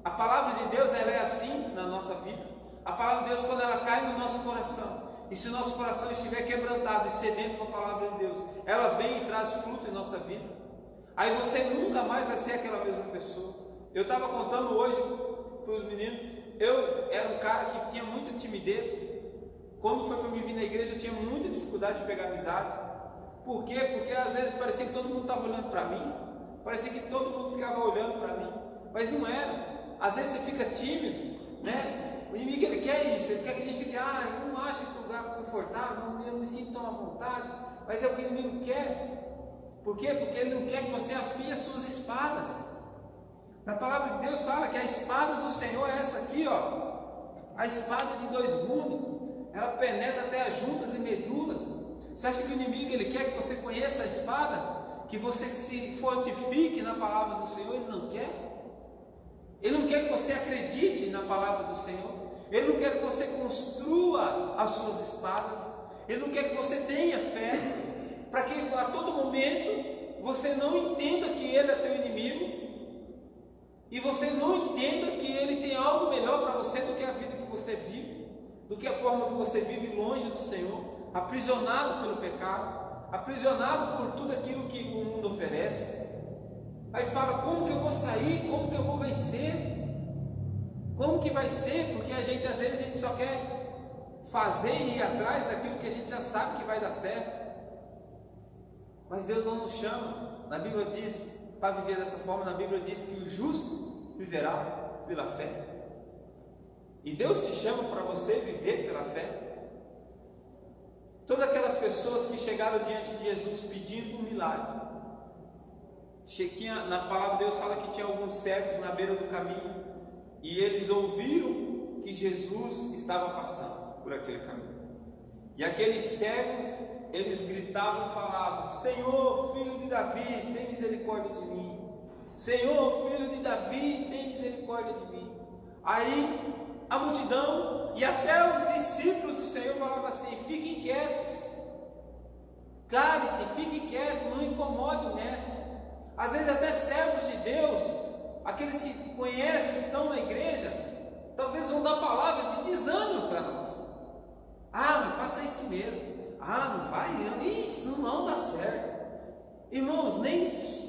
A palavra de Deus, ela é assim na nossa vida. A palavra de Deus, quando ela cai no nosso coração, e se o nosso coração estiver quebrantado e sedento com a palavra de Deus, ela vem e traz fruto em nossa vida. Aí você nunca mais vai ser aquela mesma pessoa. Eu estava contando hoje para os meninos, eu era um cara que tinha muita timidez. Quando foi para mim vir na igreja, eu tinha muita dificuldade de pegar amizade. Por quê? Porque às vezes parecia que todo mundo estava olhando para mim, parecia que todo mundo ficava olhando para mim, mas não era. Às vezes você fica tímido, O inimigo, ele quer isso, ele quer que a gente fique, eu não acho esse lugar confortável, eu não me sinto tão à vontade, mas é o que o inimigo quer. Por quê? Porque ele não quer que você afie as suas espadas. Na palavra de Deus fala que a espada do Senhor é essa aqui, a espada de 2 gumes, ela penetra até as juntas e medulas. Você acha que o inimigo, ele quer que você conheça a espada? Que você se fortifique na palavra do Senhor? Ele não quer. Ele não quer que você acredite na palavra do Senhor. Ele não quer que você construa as suas espadas. Ele não quer que você tenha fé, para que a todo momento você não entenda que Ele é teu inimigo, e você não entenda que Ele tem algo melhor para você do que a vida que você vive, do que a forma que você vive longe do Senhor, aprisionado pelo pecado, aprisionado por tudo aquilo que o mundo oferece. Aí fala, como que eu vou sair? Como que eu vou vencer? Como que vai ser? Porque às vezes a gente só quer fazer e ir atrás daquilo que a gente já sabe que vai dar certo. Mas Deus não nos chama. Na Bíblia diz, para viver dessa forma, na Bíblia diz que o justo viverá pela fé. E Deus te chama para você viver pela fé. Todas aquelas pessoas que chegaram diante de Jesus pedindo um milagre, na palavra de Deus fala que tinha alguns cegos na beira do caminho, e eles ouviram que Jesus estava passando por aquele caminho, e aqueles cegos, eles gritavam e falavam: Senhor, filho de Davi, tem misericórdia de mim. Senhor, filho de Davi, tem misericórdia de mim. Aí a multidão e até os discípulos do Senhor falavam assim: fiquem quietos, cale-se, fiquem quietos, não incomode o mestre. Às vezes até servos de Deus, aqueles que conhecem, estão na igreja, talvez vão dar palavras de desânimo para nós. Ah, não faça isso mesmo. Ah, não vai, isso não dá certo. Irmãos,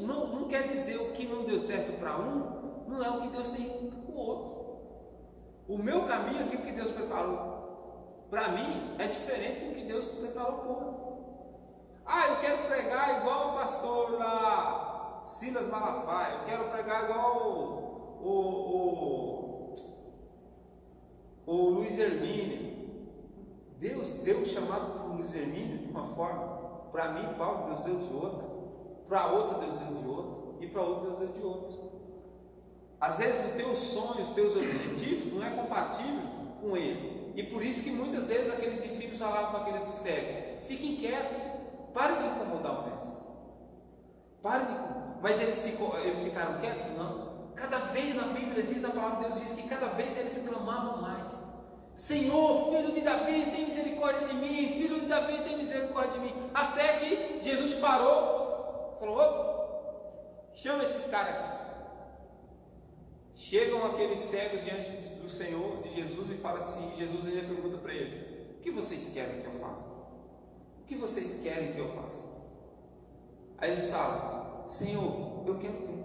não quer dizer o que não deu certo para um, não é o que Deus tem para o outro. O meu caminho, aquilo que Deus preparou para mim, é diferente do que Deus preparou para o outro. Ah, eu quero pregar igual o pastor lá, Silas Malafaia, eu quero pregar igual o Luiz Hermínio. Deus deu o chamado para o Luiz Hermínio de uma forma, para mim, Paulo, Deus deu de outra, para outro Deus deu de outra, e para outro Deus deu de outra. Às vezes os teus sonhos, os teus objetivos não é compatível com ele, e por isso que muitas vezes aqueles discípulos falavam para aqueles cegos: fiquem quietos, parem de incomodar o mestre, parem de incomodar. Mas eles ficaram quietos? Não. Cada vez na Bíblia diz, na palavra de Deus diz que cada vez eles clamavam mais: Senhor, filho de Davi, tem misericórdia de mim, filho de Davi, tem misericórdia de mim. Até que Jesus parou, falou: opa, chama esses caras aqui. Chegam aqueles cegos diante do Senhor, de Jesus, e fala assim, Jesus ainda pergunta para eles: o que vocês querem que eu faça? O que vocês querem que eu faça? Aí eles falam: Senhor, eu quero ver.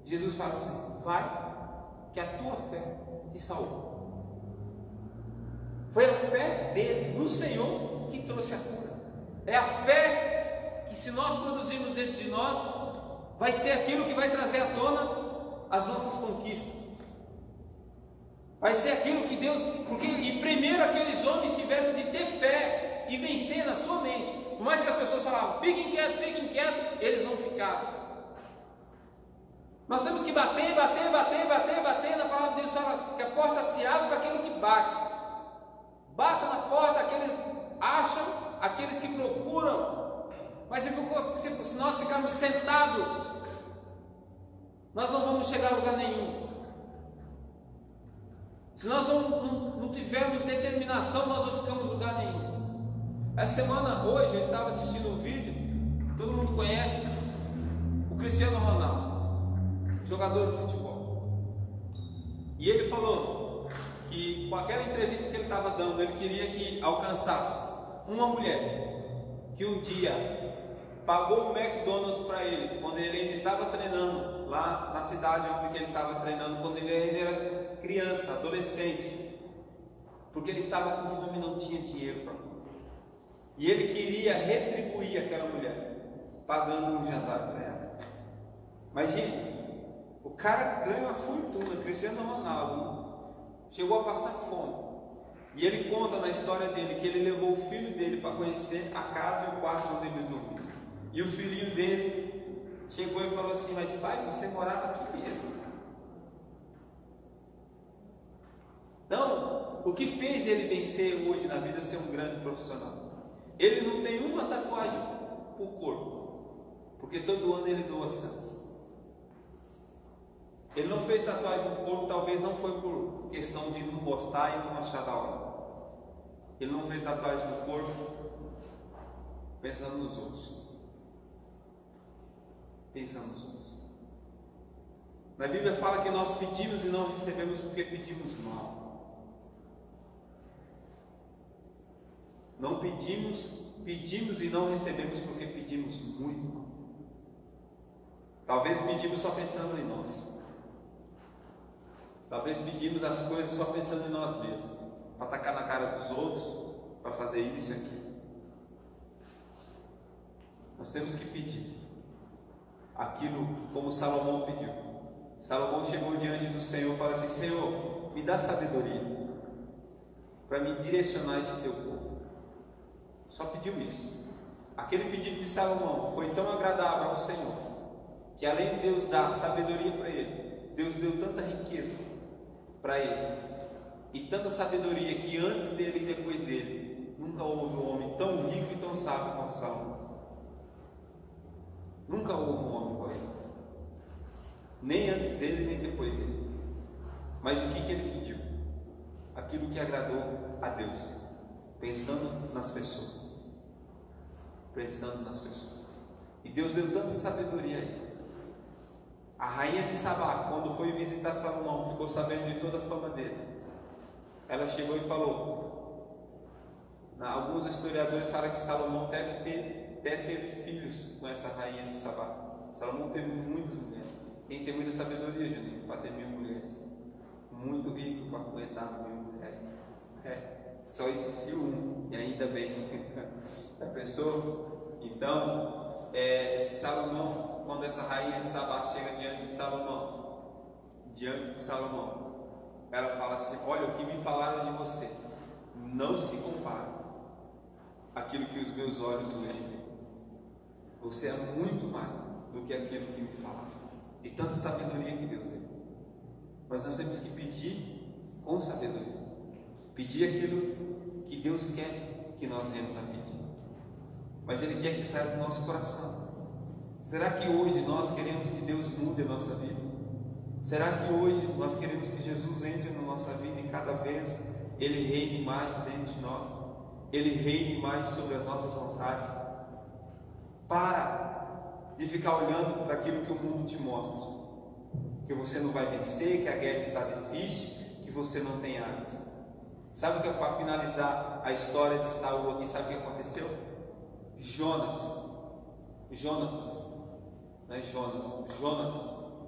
Jesus fala assim: vai, que a tua fé te salvou. Foi a fé deles no Senhor que trouxe a cura. É a fé que, se nós produzirmos dentro de nós, vai ser aquilo que vai trazer à tona as nossas conquistas. Vai ser aquilo que Deus... E primeiro aqueles homens tiveram de ter fé e vencer na sua mente. Por mais que as pessoas falavam: fiquem quietos, eles não ficaram. Nós temos que bater. Na palavra de Deus fala que a porta se abre para aquele que bate. Bata na porta, aqueles acham, aqueles que procuram. Mas se nós ficarmos sentados, nós não vamos chegar a lugar nenhum. Se nós não tivermos determinação, nós não ficamos em lugar nenhum. Essa semana, hoje, eu estava assistindo um vídeo, todo mundo conhece, o Cristiano Ronaldo, jogador de futebol. E ele falou que com aquela entrevista que ele estava dando, ele queria que alcançasse uma mulher que um dia pagou o McDonald's para ele, quando ele ainda estava treinando, lá na cidade onde ele estava treinando, quando ele ainda era criança, adolescente, porque ele estava com fome e não tinha dinheiro para comer. E ele queria retribuir aquela mulher, pagando um jantar para ela. Imagine, o cara ganha uma fortuna, Cristiano Ronaldo, chegou a passar fome. E ele conta na história dele que ele levou o filho dele para conhecer a casa e o quarto onde ele dormia. E o filhinho dele chegou e falou assim: mas pai, você morava aqui mesmo? Então, o que fez ele vencer hoje na vida, ser um grande profissional? Ele não tem uma tatuagem por corpo, porque todo ano ele doa sangue. Ele não fez tatuagem no corpo, talvez não foi por questão de não gostar e não achar da hora. Ele não fez tatuagem no corpo pensando nos outros. Pensando nos outros. Na Bíblia fala que nós pedimos e não recebemos porque pedimos mal. Não pedimos e não recebemos porque pedimos muito mal. Talvez pedimos só pensando em nós. Talvez pedimos as coisas só pensando em nós mesmos, para atacar na cara dos outros, para fazer isso e aquilo. Nós temos que pedir aquilo como Salomão pediu. Salomão chegou diante do Senhor e falou assim: Senhor, me dá sabedoria para me direcionar esse teu povo. Só pediu isso. Aquele pedido de Salomão foi tão agradável ao Senhor, que além de Deus dar sabedoria para ele, Deus deu tanta riqueza para ele, e tanta sabedoria, que antes dele e depois dele nunca houve um homem tão rico e tão sábio como Salomão. Nunca houve um homem igual ele, nem antes dele nem depois dele. Mas o que ele pediu? Aquilo que agradou a Deus, pensando nas pessoas. Pensando nas pessoas. E Deus deu tanta sabedoria a ele. A rainha de Sabá, quando foi visitar Salomão, ficou sabendo de toda a fama dele. Ela chegou e falou, alguns historiadores falam que Salomão até teve filhos com essa rainha de Sabá. Salomão teve muitas mulheres. Quem tem muita sabedoria, Juninho, para ter 1000 mulheres. Muito rico para aguentar 1000 mulheres. Só existiu um, e ainda bem. Já pensou? Então, Salomão, quando essa rainha de Sabá chega diante de Salomão, ela fala assim: olha, o que me falaram de você não se compara àquilo que os meus olhos hoje veem. Você é muito mais do que aquilo que me falaram. E tanta sabedoria que Deus deu. Mas nós temos que pedir com sabedoria. Pedir aquilo que Deus quer que nós venhamos a pedir. Mas Ele quer que saia do nosso coração. Será que hoje nós queremos que Deus mude a nossa vida? Será que hoje nós queremos que Jesus entre na nossa vida e cada vez Ele reine mais dentro de nós? Ele reine mais sobre as nossas vontades? Para de ficar olhando para aquilo que o mundo te mostra, que você não vai vencer, que a guerra está difícil, que você não tem armas. Sabe o que é, para finalizar a história de Saul aqui, sabe o que aconteceu? Jonatas,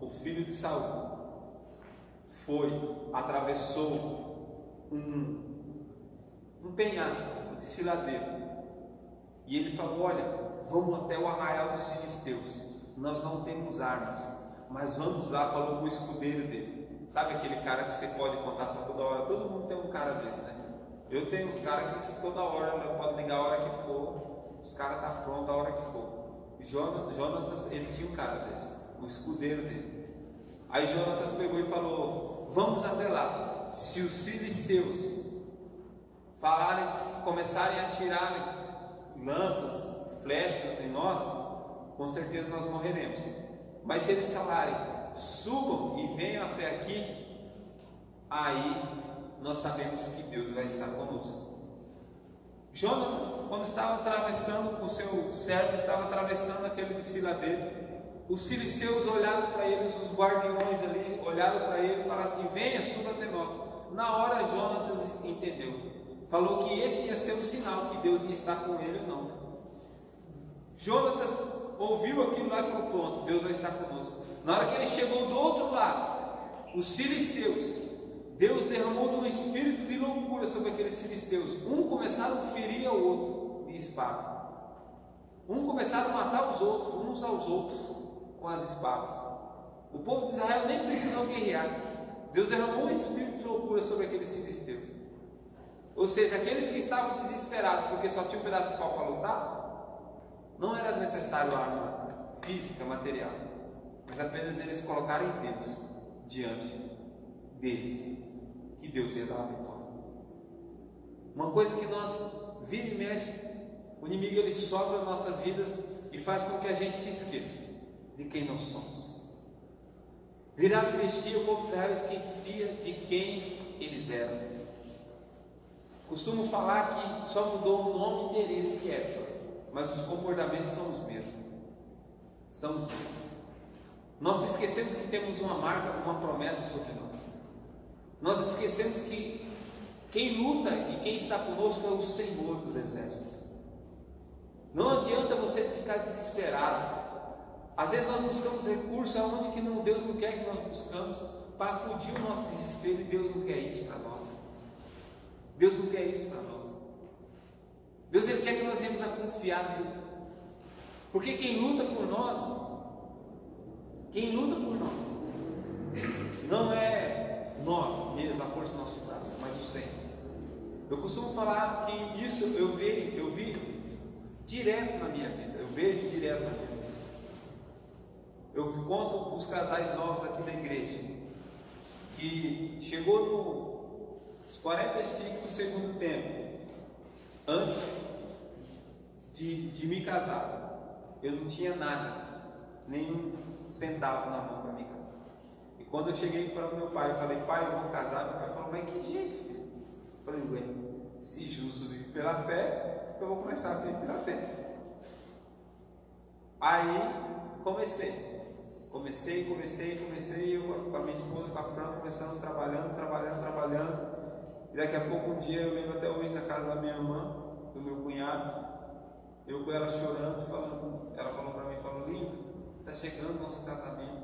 o filho de Saul, atravessou um penhasco, um desfiladeiro, e ele falou: olha, vamos até o arraial dos filisteus, nós não temos armas, mas vamos lá. Falou com o escudeiro dele. Sabe aquele cara que você pode contar para toda hora? Todo mundo tem um cara desse, né? Eu tenho uns caras que toda hora pode ligar a hora que for, os caras estão prontos a hora que for. Jonatas, ele tinha um cara desse, o escudeiro dele. Aí Jonatas pegou e falou: vamos até lá. Se os filisteus começarem a tirarem lanças, flechas em nós, com certeza nós morreremos. Mas se eles falarem: subam e venham até aqui, aí nós sabemos que Deus vai estar conosco. Jonatas, quando estava atravessando, o seu servo estava atravessando aquele desfiladeiro, os filisteus olharam para eles, os guardiões ali olharam para ele e falaram assim: venha, suba até nós. Na hora Jonatas entendeu, falou que esse ia ser o sinal que Deus ia estar com ele ou não. Jonatas ouviu aquilo lá e falou: pronto, Deus vai estar conosco. Na hora que ele chegou do outro lado, os filisteus, Deus derramou um espírito de loucura sobre aqueles filisteus. Começaram a ferir ao outro de espada. Começaram a matar os outros, uns aos outros, com as espadas. O povo de Israel nem precisou guerrear. Deus derramou um espírito de loucura sobre aqueles filisteus. Ou seja, aqueles que estavam desesperados porque só tinha um pedaço de pau para lutar, não era necessário arma física, material, mas apenas eles colocarem Deus diante deles, que Deus ia dar a vitória. Uma coisa que nós vira e mexe, o inimigo ele sobe as nossas vidas e faz com que a gente se esqueça de quem nós somos. Virava e mexia, o povo de Israel esquecia de quem eles eram. Costumo falar que só mudou o nome, endereço e época, mas os comportamentos são os mesmos. São os mesmos. Nós esquecemos que temos uma marca, uma promessa sobre nós. Nós esquecemos que quem luta e quem está conosco é o Senhor dos Exércitos. Não adianta você ficar desesperado. Às vezes nós buscamos recursos aonde que Deus não quer que nós buscamos, para acudir o nosso desespero, e Deus não quer isso para nós. Deus não quer isso para nós. Deus, Ele quer que nós venhamos a confiar nele. Porque quem luta por nós não é nós mesmos, a força do nosso braço, mas o Senhor. Eu costumo falar que isso eu vi direto na minha vida. Eu vejo direto na minha vida. Eu conto para os casais novos aqui da igreja que chegou nos 45 do segundo tempo, antes de me casar, eu não tinha nada, nenhum centavo na mão para me casar. E quando eu cheguei para o meu pai, eu falei: pai, eu vou casar. Meu pai falou: mas que jeito, filho? Eu falei: ué, se justo vive pela fé, eu vou começar a viver pela fé. Aí comecei, eu com a minha esposa, com a Fran, começamos trabalhando, e daqui a pouco um dia, eu lembro até hoje, na casa da minha irmã, do meu cunhado, eu com ela chorando, falando, ela falou para mim, falou: lindo, está chegando o nosso casamento,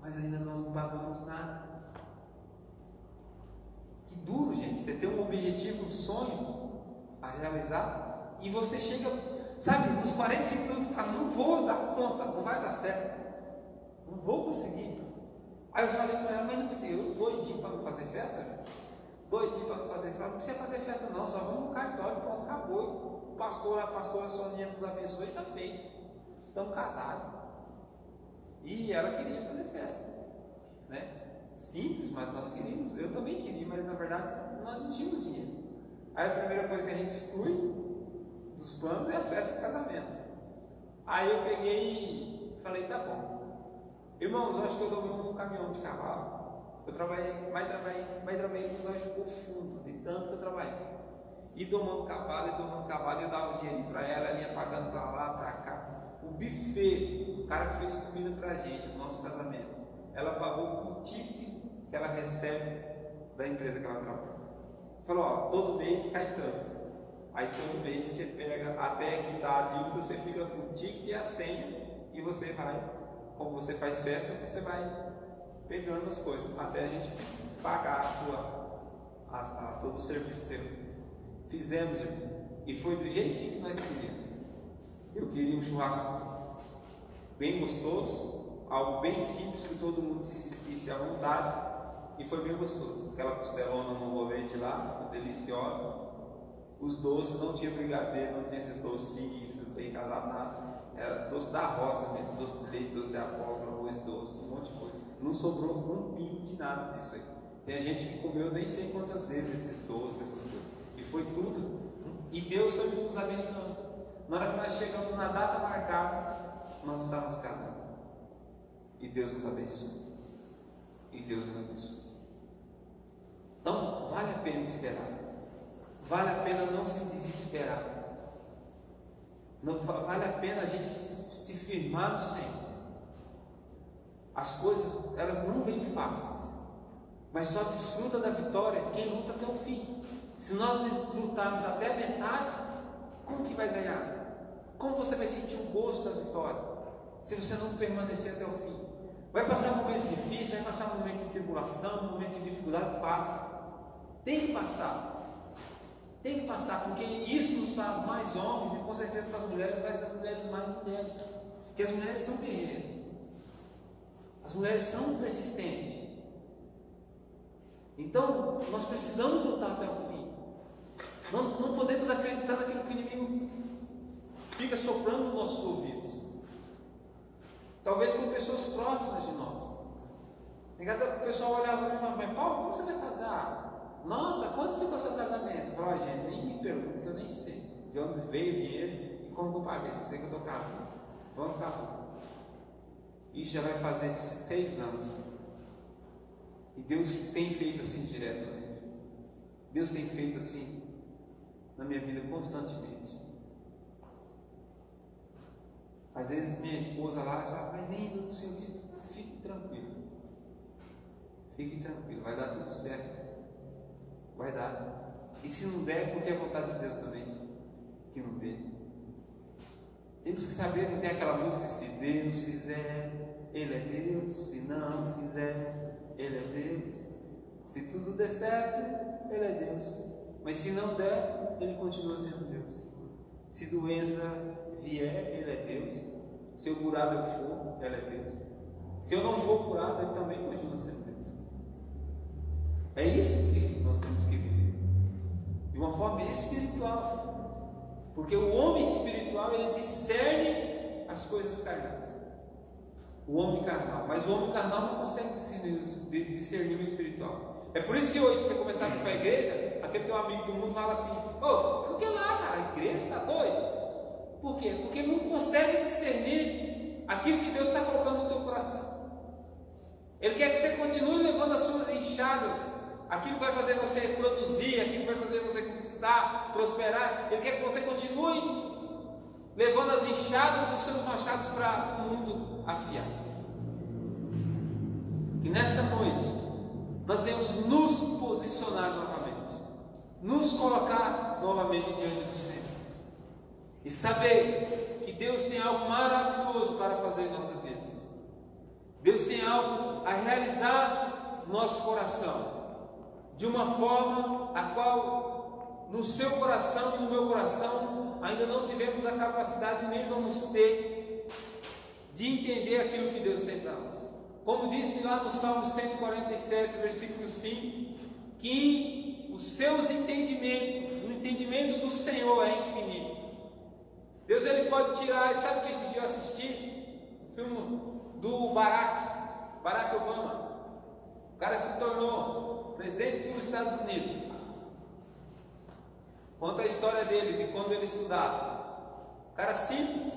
mas ainda nós não pagamos nada. Que duro, gente, você tem um objetivo, um sonho a realizar, e você chega, sabe, nos 45 anos, fala: não vou dar conta, não vai dar certo, não vou conseguir. Aí eu falei para ela: mas não precisa, eu doidinho para não fazer festa, não precisa fazer festa não, só vamos no cartório, pronto, acabou. O pastor, a pastora Soninha nos abençoe e está feito, estamos casados. E ela queria fazer festa, né? Simples, mas nós queríamos, eu também queria, mas na verdade nós não tínhamos dinheiro. Aí a primeira coisa que a gente exclui dos planos é a festa de casamento. Aí eu peguei e falei: tá bom, irmãos, eu acho que eu dou um caminhão de cavalo. Eu trabalhei, mas trabalhei com os olhos ficou fundo, de tanto que eu trabalhei. E domando cavalo, eu dava dinheiro para ela ia pagando para lá, para cá. O buffet, o cara que fez comida para a gente, no nosso casamento, ela pagou com o ticket que ela recebe da empresa que ela trabalha. Falou: ó, todo mês cai tanto. Aí todo mês você pega, até que dá a dívida, você fica com o ticket e a senha, e você vai, como você faz festa, você vai pegando as coisas, até a gente pagar todo o serviço teu. Fizemos, e foi do jeitinho que nós queríamos. Eu queria um churrasco bem gostoso, algo bem simples, que todo mundo se sentisse à vontade, e foi bem gostoso. Aquela costelona no rolete lá, deliciosa. Os doces, não tinha brigadeiro, não tinha esses docinhos, esses bem casados, nada. Era doce da roça mesmo, doce de leite, doce de abóbora, arroz doce, um monte de coisa. Não sobrou um pingo de nada disso aí. Tem gente que comeu nem sei quantas vezes esses doces, essas coisas. E foi tudo. E Deus foi nos abençoando. Na hora que nós chegamos na data marcada, nós estávamos casados. E Deus nos abençoou. Então, vale a pena esperar. Vale a pena não se desesperar. Não, vale a pena a gente se firmar no Senhor. As coisas, elas não vêm fáceis, mas só desfruta da vitória quem luta até o fim. Se nós lutarmos até a metade, como que vai ganhar? Como você vai sentir o gosto da vitória, se você não permanecer até o fim? Vai passar momentos difíceis, vai passar um momento de tribulação, um momento de dificuldade, passa. Tem que passar, porque isso nos faz mais homens, e com certeza para as mulheres faz as mulheres mais mulheres, porque as mulheres são guerreiras. As mulheres são persistentes. Então, nós precisamos lutar até o fim. Não podemos acreditar naquilo que o inimigo fica soprando nos nossos ouvidos. Talvez com pessoas próximas de nós. O pessoal olhava para mim: mas Paulo, como você vai casar? Nossa, quanto ficou o seu casamento? Eu falei: gente, nem me pergunte, porque eu nem sei de onde veio o dinheiro e como que eu paguei. Só sei que eu estou casado. Pronto, acabou. Isso já vai fazer 6 anos. E Deus tem feito assim direto. Deus tem feito assim na minha vida constantemente. Às vezes minha esposa lá já vai linda, não sei o que. Fique tranquilo. Fique tranquilo, vai dar tudo certo. Vai dar. E se não der, porque é vontade de Deus também que não dê. Temos que saber, não tem aquela música, se Deus fizer, Ele é Deus. Se não fizer, Ele é Deus. Se tudo der certo, Ele é Deus. Mas se não der, Ele continua sendo Deus. Se doença vier, Ele é Deus. Se eu curado eu for, Ele é Deus. Se eu não for curado, Ele também continua sendo Deus. É isso que nós temos que viver, de uma forma espiritual, porque o homem espiritual, ele discerne as coisas carnais, o homem carnal, mas o homem carnal não consegue discernir o espiritual. É por isso que hoje, se você começar a ir para a igreja, aquele teu amigo do mundo fala assim: ô, você está fazendo o que lá, cara? A igreja está doido? Por quê? Porque não consegue discernir aquilo que Deus está colocando no teu coração. Ele quer que você continue levando as suas enxadas, aquilo vai fazer você produzir, aquilo vai fazer você conquistar, prosperar. Ele quer que você continue levando as enxadas e os seus machados para o mundo afiar. Que nessa noite nós devemos nos posicionar novamente, nos colocar novamente diante do Senhor e saber que Deus tem algo maravilhoso para fazer em nossas vidas. Deus tem algo a realizar no nosso coração, de uma forma a qual no seu coração e no meu coração ainda não tivemos a capacidade, nem vamos ter, de entender aquilo que Deus tem para nós. Como disse lá no Salmo 147, versículo 5, que os seus entendimentos, o entendimento do Senhor é infinito. Deus, ele pode tirar, sabe o que esse dia eu assisti? O filme do Barack Obama. O cara se tornou presidente dos Estados Unidos. Conta a história dele, de quando ele estudava. Um cara simples,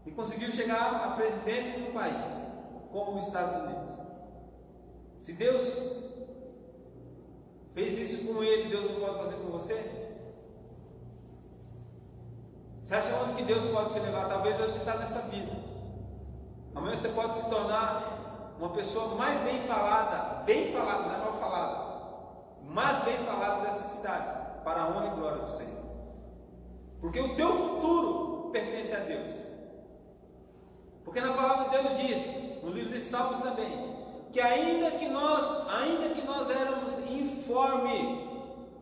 e conseguiu chegar à presidência de um país como os Estados Unidos. Se Deus fez isso com ele, Deus não pode fazer com você? Você acha onde que Deus pode te levar? Talvez hoje você está nessa vida, amanhã você pode se tornar uma pessoa mais bem falada, não é mal falada, mais bem falada dessa cidade, para a honra e glória do Senhor. Porque o teu futuro pertence a Deus. Porque na palavra de Deus diz, no livro de Salmos também, que ainda que nós éramos informes,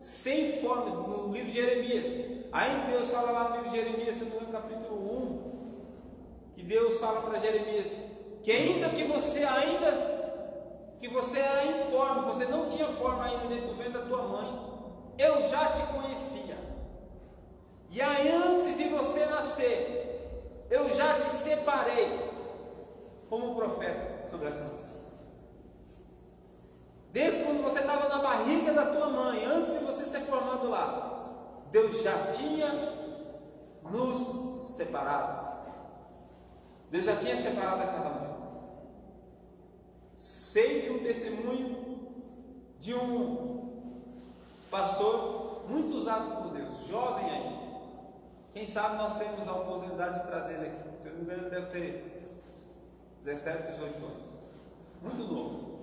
sem forma, no livro de Jeremias, aí Deus fala lá no livro de Jeremias, no capítulo 1, que Deus fala para Jeremias, que ainda que você era informe, você não tinha forma ainda dentro do ventre da tua mãe, eu já te conhecia, e aí antes de você nascer, eu já te separei como profeta sobre essa nação. Desde quando você estava na barriga da tua mãe, antes de você ser formado lá, Deus já tinha nos separado. Deus já tinha separado a cada um de nós. Sei de um testemunho de um pastor muito usado por Deus, jovem ainda. Quem sabe nós temos a oportunidade de trazer ele aqui. Se eu não me engano, ele deve ter 17, 18 anos. Muito novo.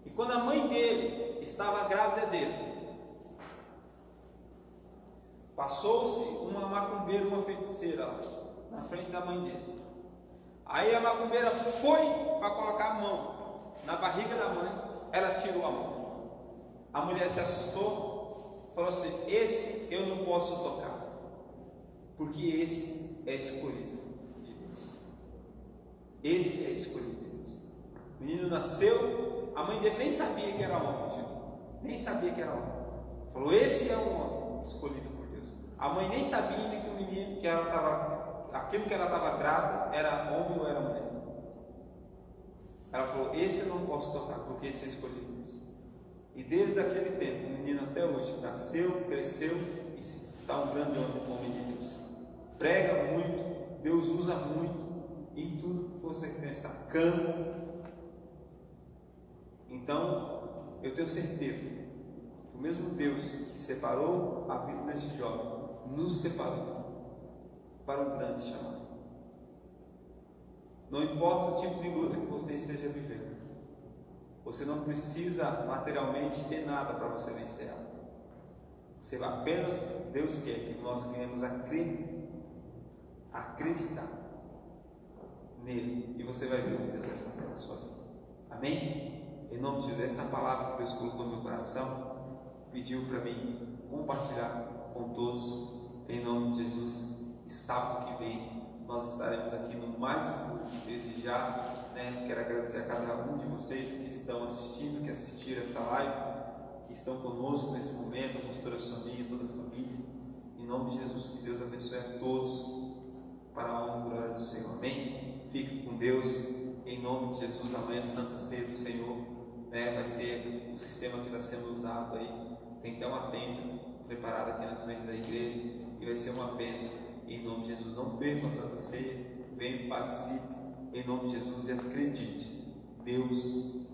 E quando a mãe dele estava grávida dele, passou-se uma macumbeira, uma feiticeira lá, na frente da mãe dele. Aí a macumbeira foi para colocar a mão na barriga da mãe, ela tirou a mão. A mulher se assustou, falou assim: esse eu não posso tocar, porque esse é escolhido de Deus. Esse é escolhido de Deus. O menino nasceu, a mãe dele nem sabia que era homem, nem sabia que era homem. Falou: esse é um homem escolhido por Deus. A mãe nem sabia ainda que o menino, que ela estava, aquilo que ela estava grávida, era homem ou era mulher. Ela falou: esse eu não posso tocar, porque esse é escolhido de Deus. E desde aquele tempo, o menino até hoje nasceu, cresceu e está um grande homem de Deus. Prega muito, Deus usa muito em tudo que você pensa, canta. Então, eu tenho certeza O mesmo Deus que separou a vida deste jovem, nos separou para um grande chamado. Não importa o tipo de luta que você esteja vivendo, você não precisa materialmente ter nada para você vencer ela. Você apenas, Deus quer que nós venhamos a crer, a acreditar nele, e você vai ver o que Deus vai fazer na sua vida. Amém? Em nome de Jesus, essa palavra que Deus colocou no meu coração, pediu para mim compartilhar com todos, em nome de Jesus. E sábado que vem nós estaremos aqui no mais um culto. Desde já, quero agradecer a cada um de vocês que estão assistindo, que assistiram esta live, que estão conosco nesse momento, a pastora Soninha, toda a família. Em nome de Jesus, que Deus abençoe a todos, para a honra e glória do Senhor. Amém? Fique com Deus, em nome de Jesus. Amanhã, Santa Ceia do Senhor, vai ser o sistema que está sendo usado aí. Tem até uma tenda preparada aqui na frente da igreja, e vai ser uma bênção, em nome de Jesus. Não perca a Santa Ceia, venha, participe, em nome de Jesus, e acredite, Deus,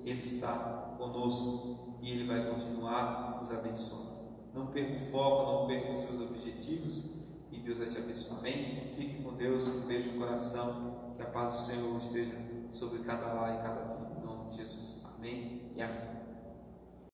Ele está conosco, e Ele vai continuar nos abençoando. Não perca o foco, não perca os seus objetivos, e Deus vai te abençoar. Amém? Fique com Deus, um beijo no coração, que a paz do Senhor esteja sobre cada lar e cada vida, em nome de Jesus. Amém e amém.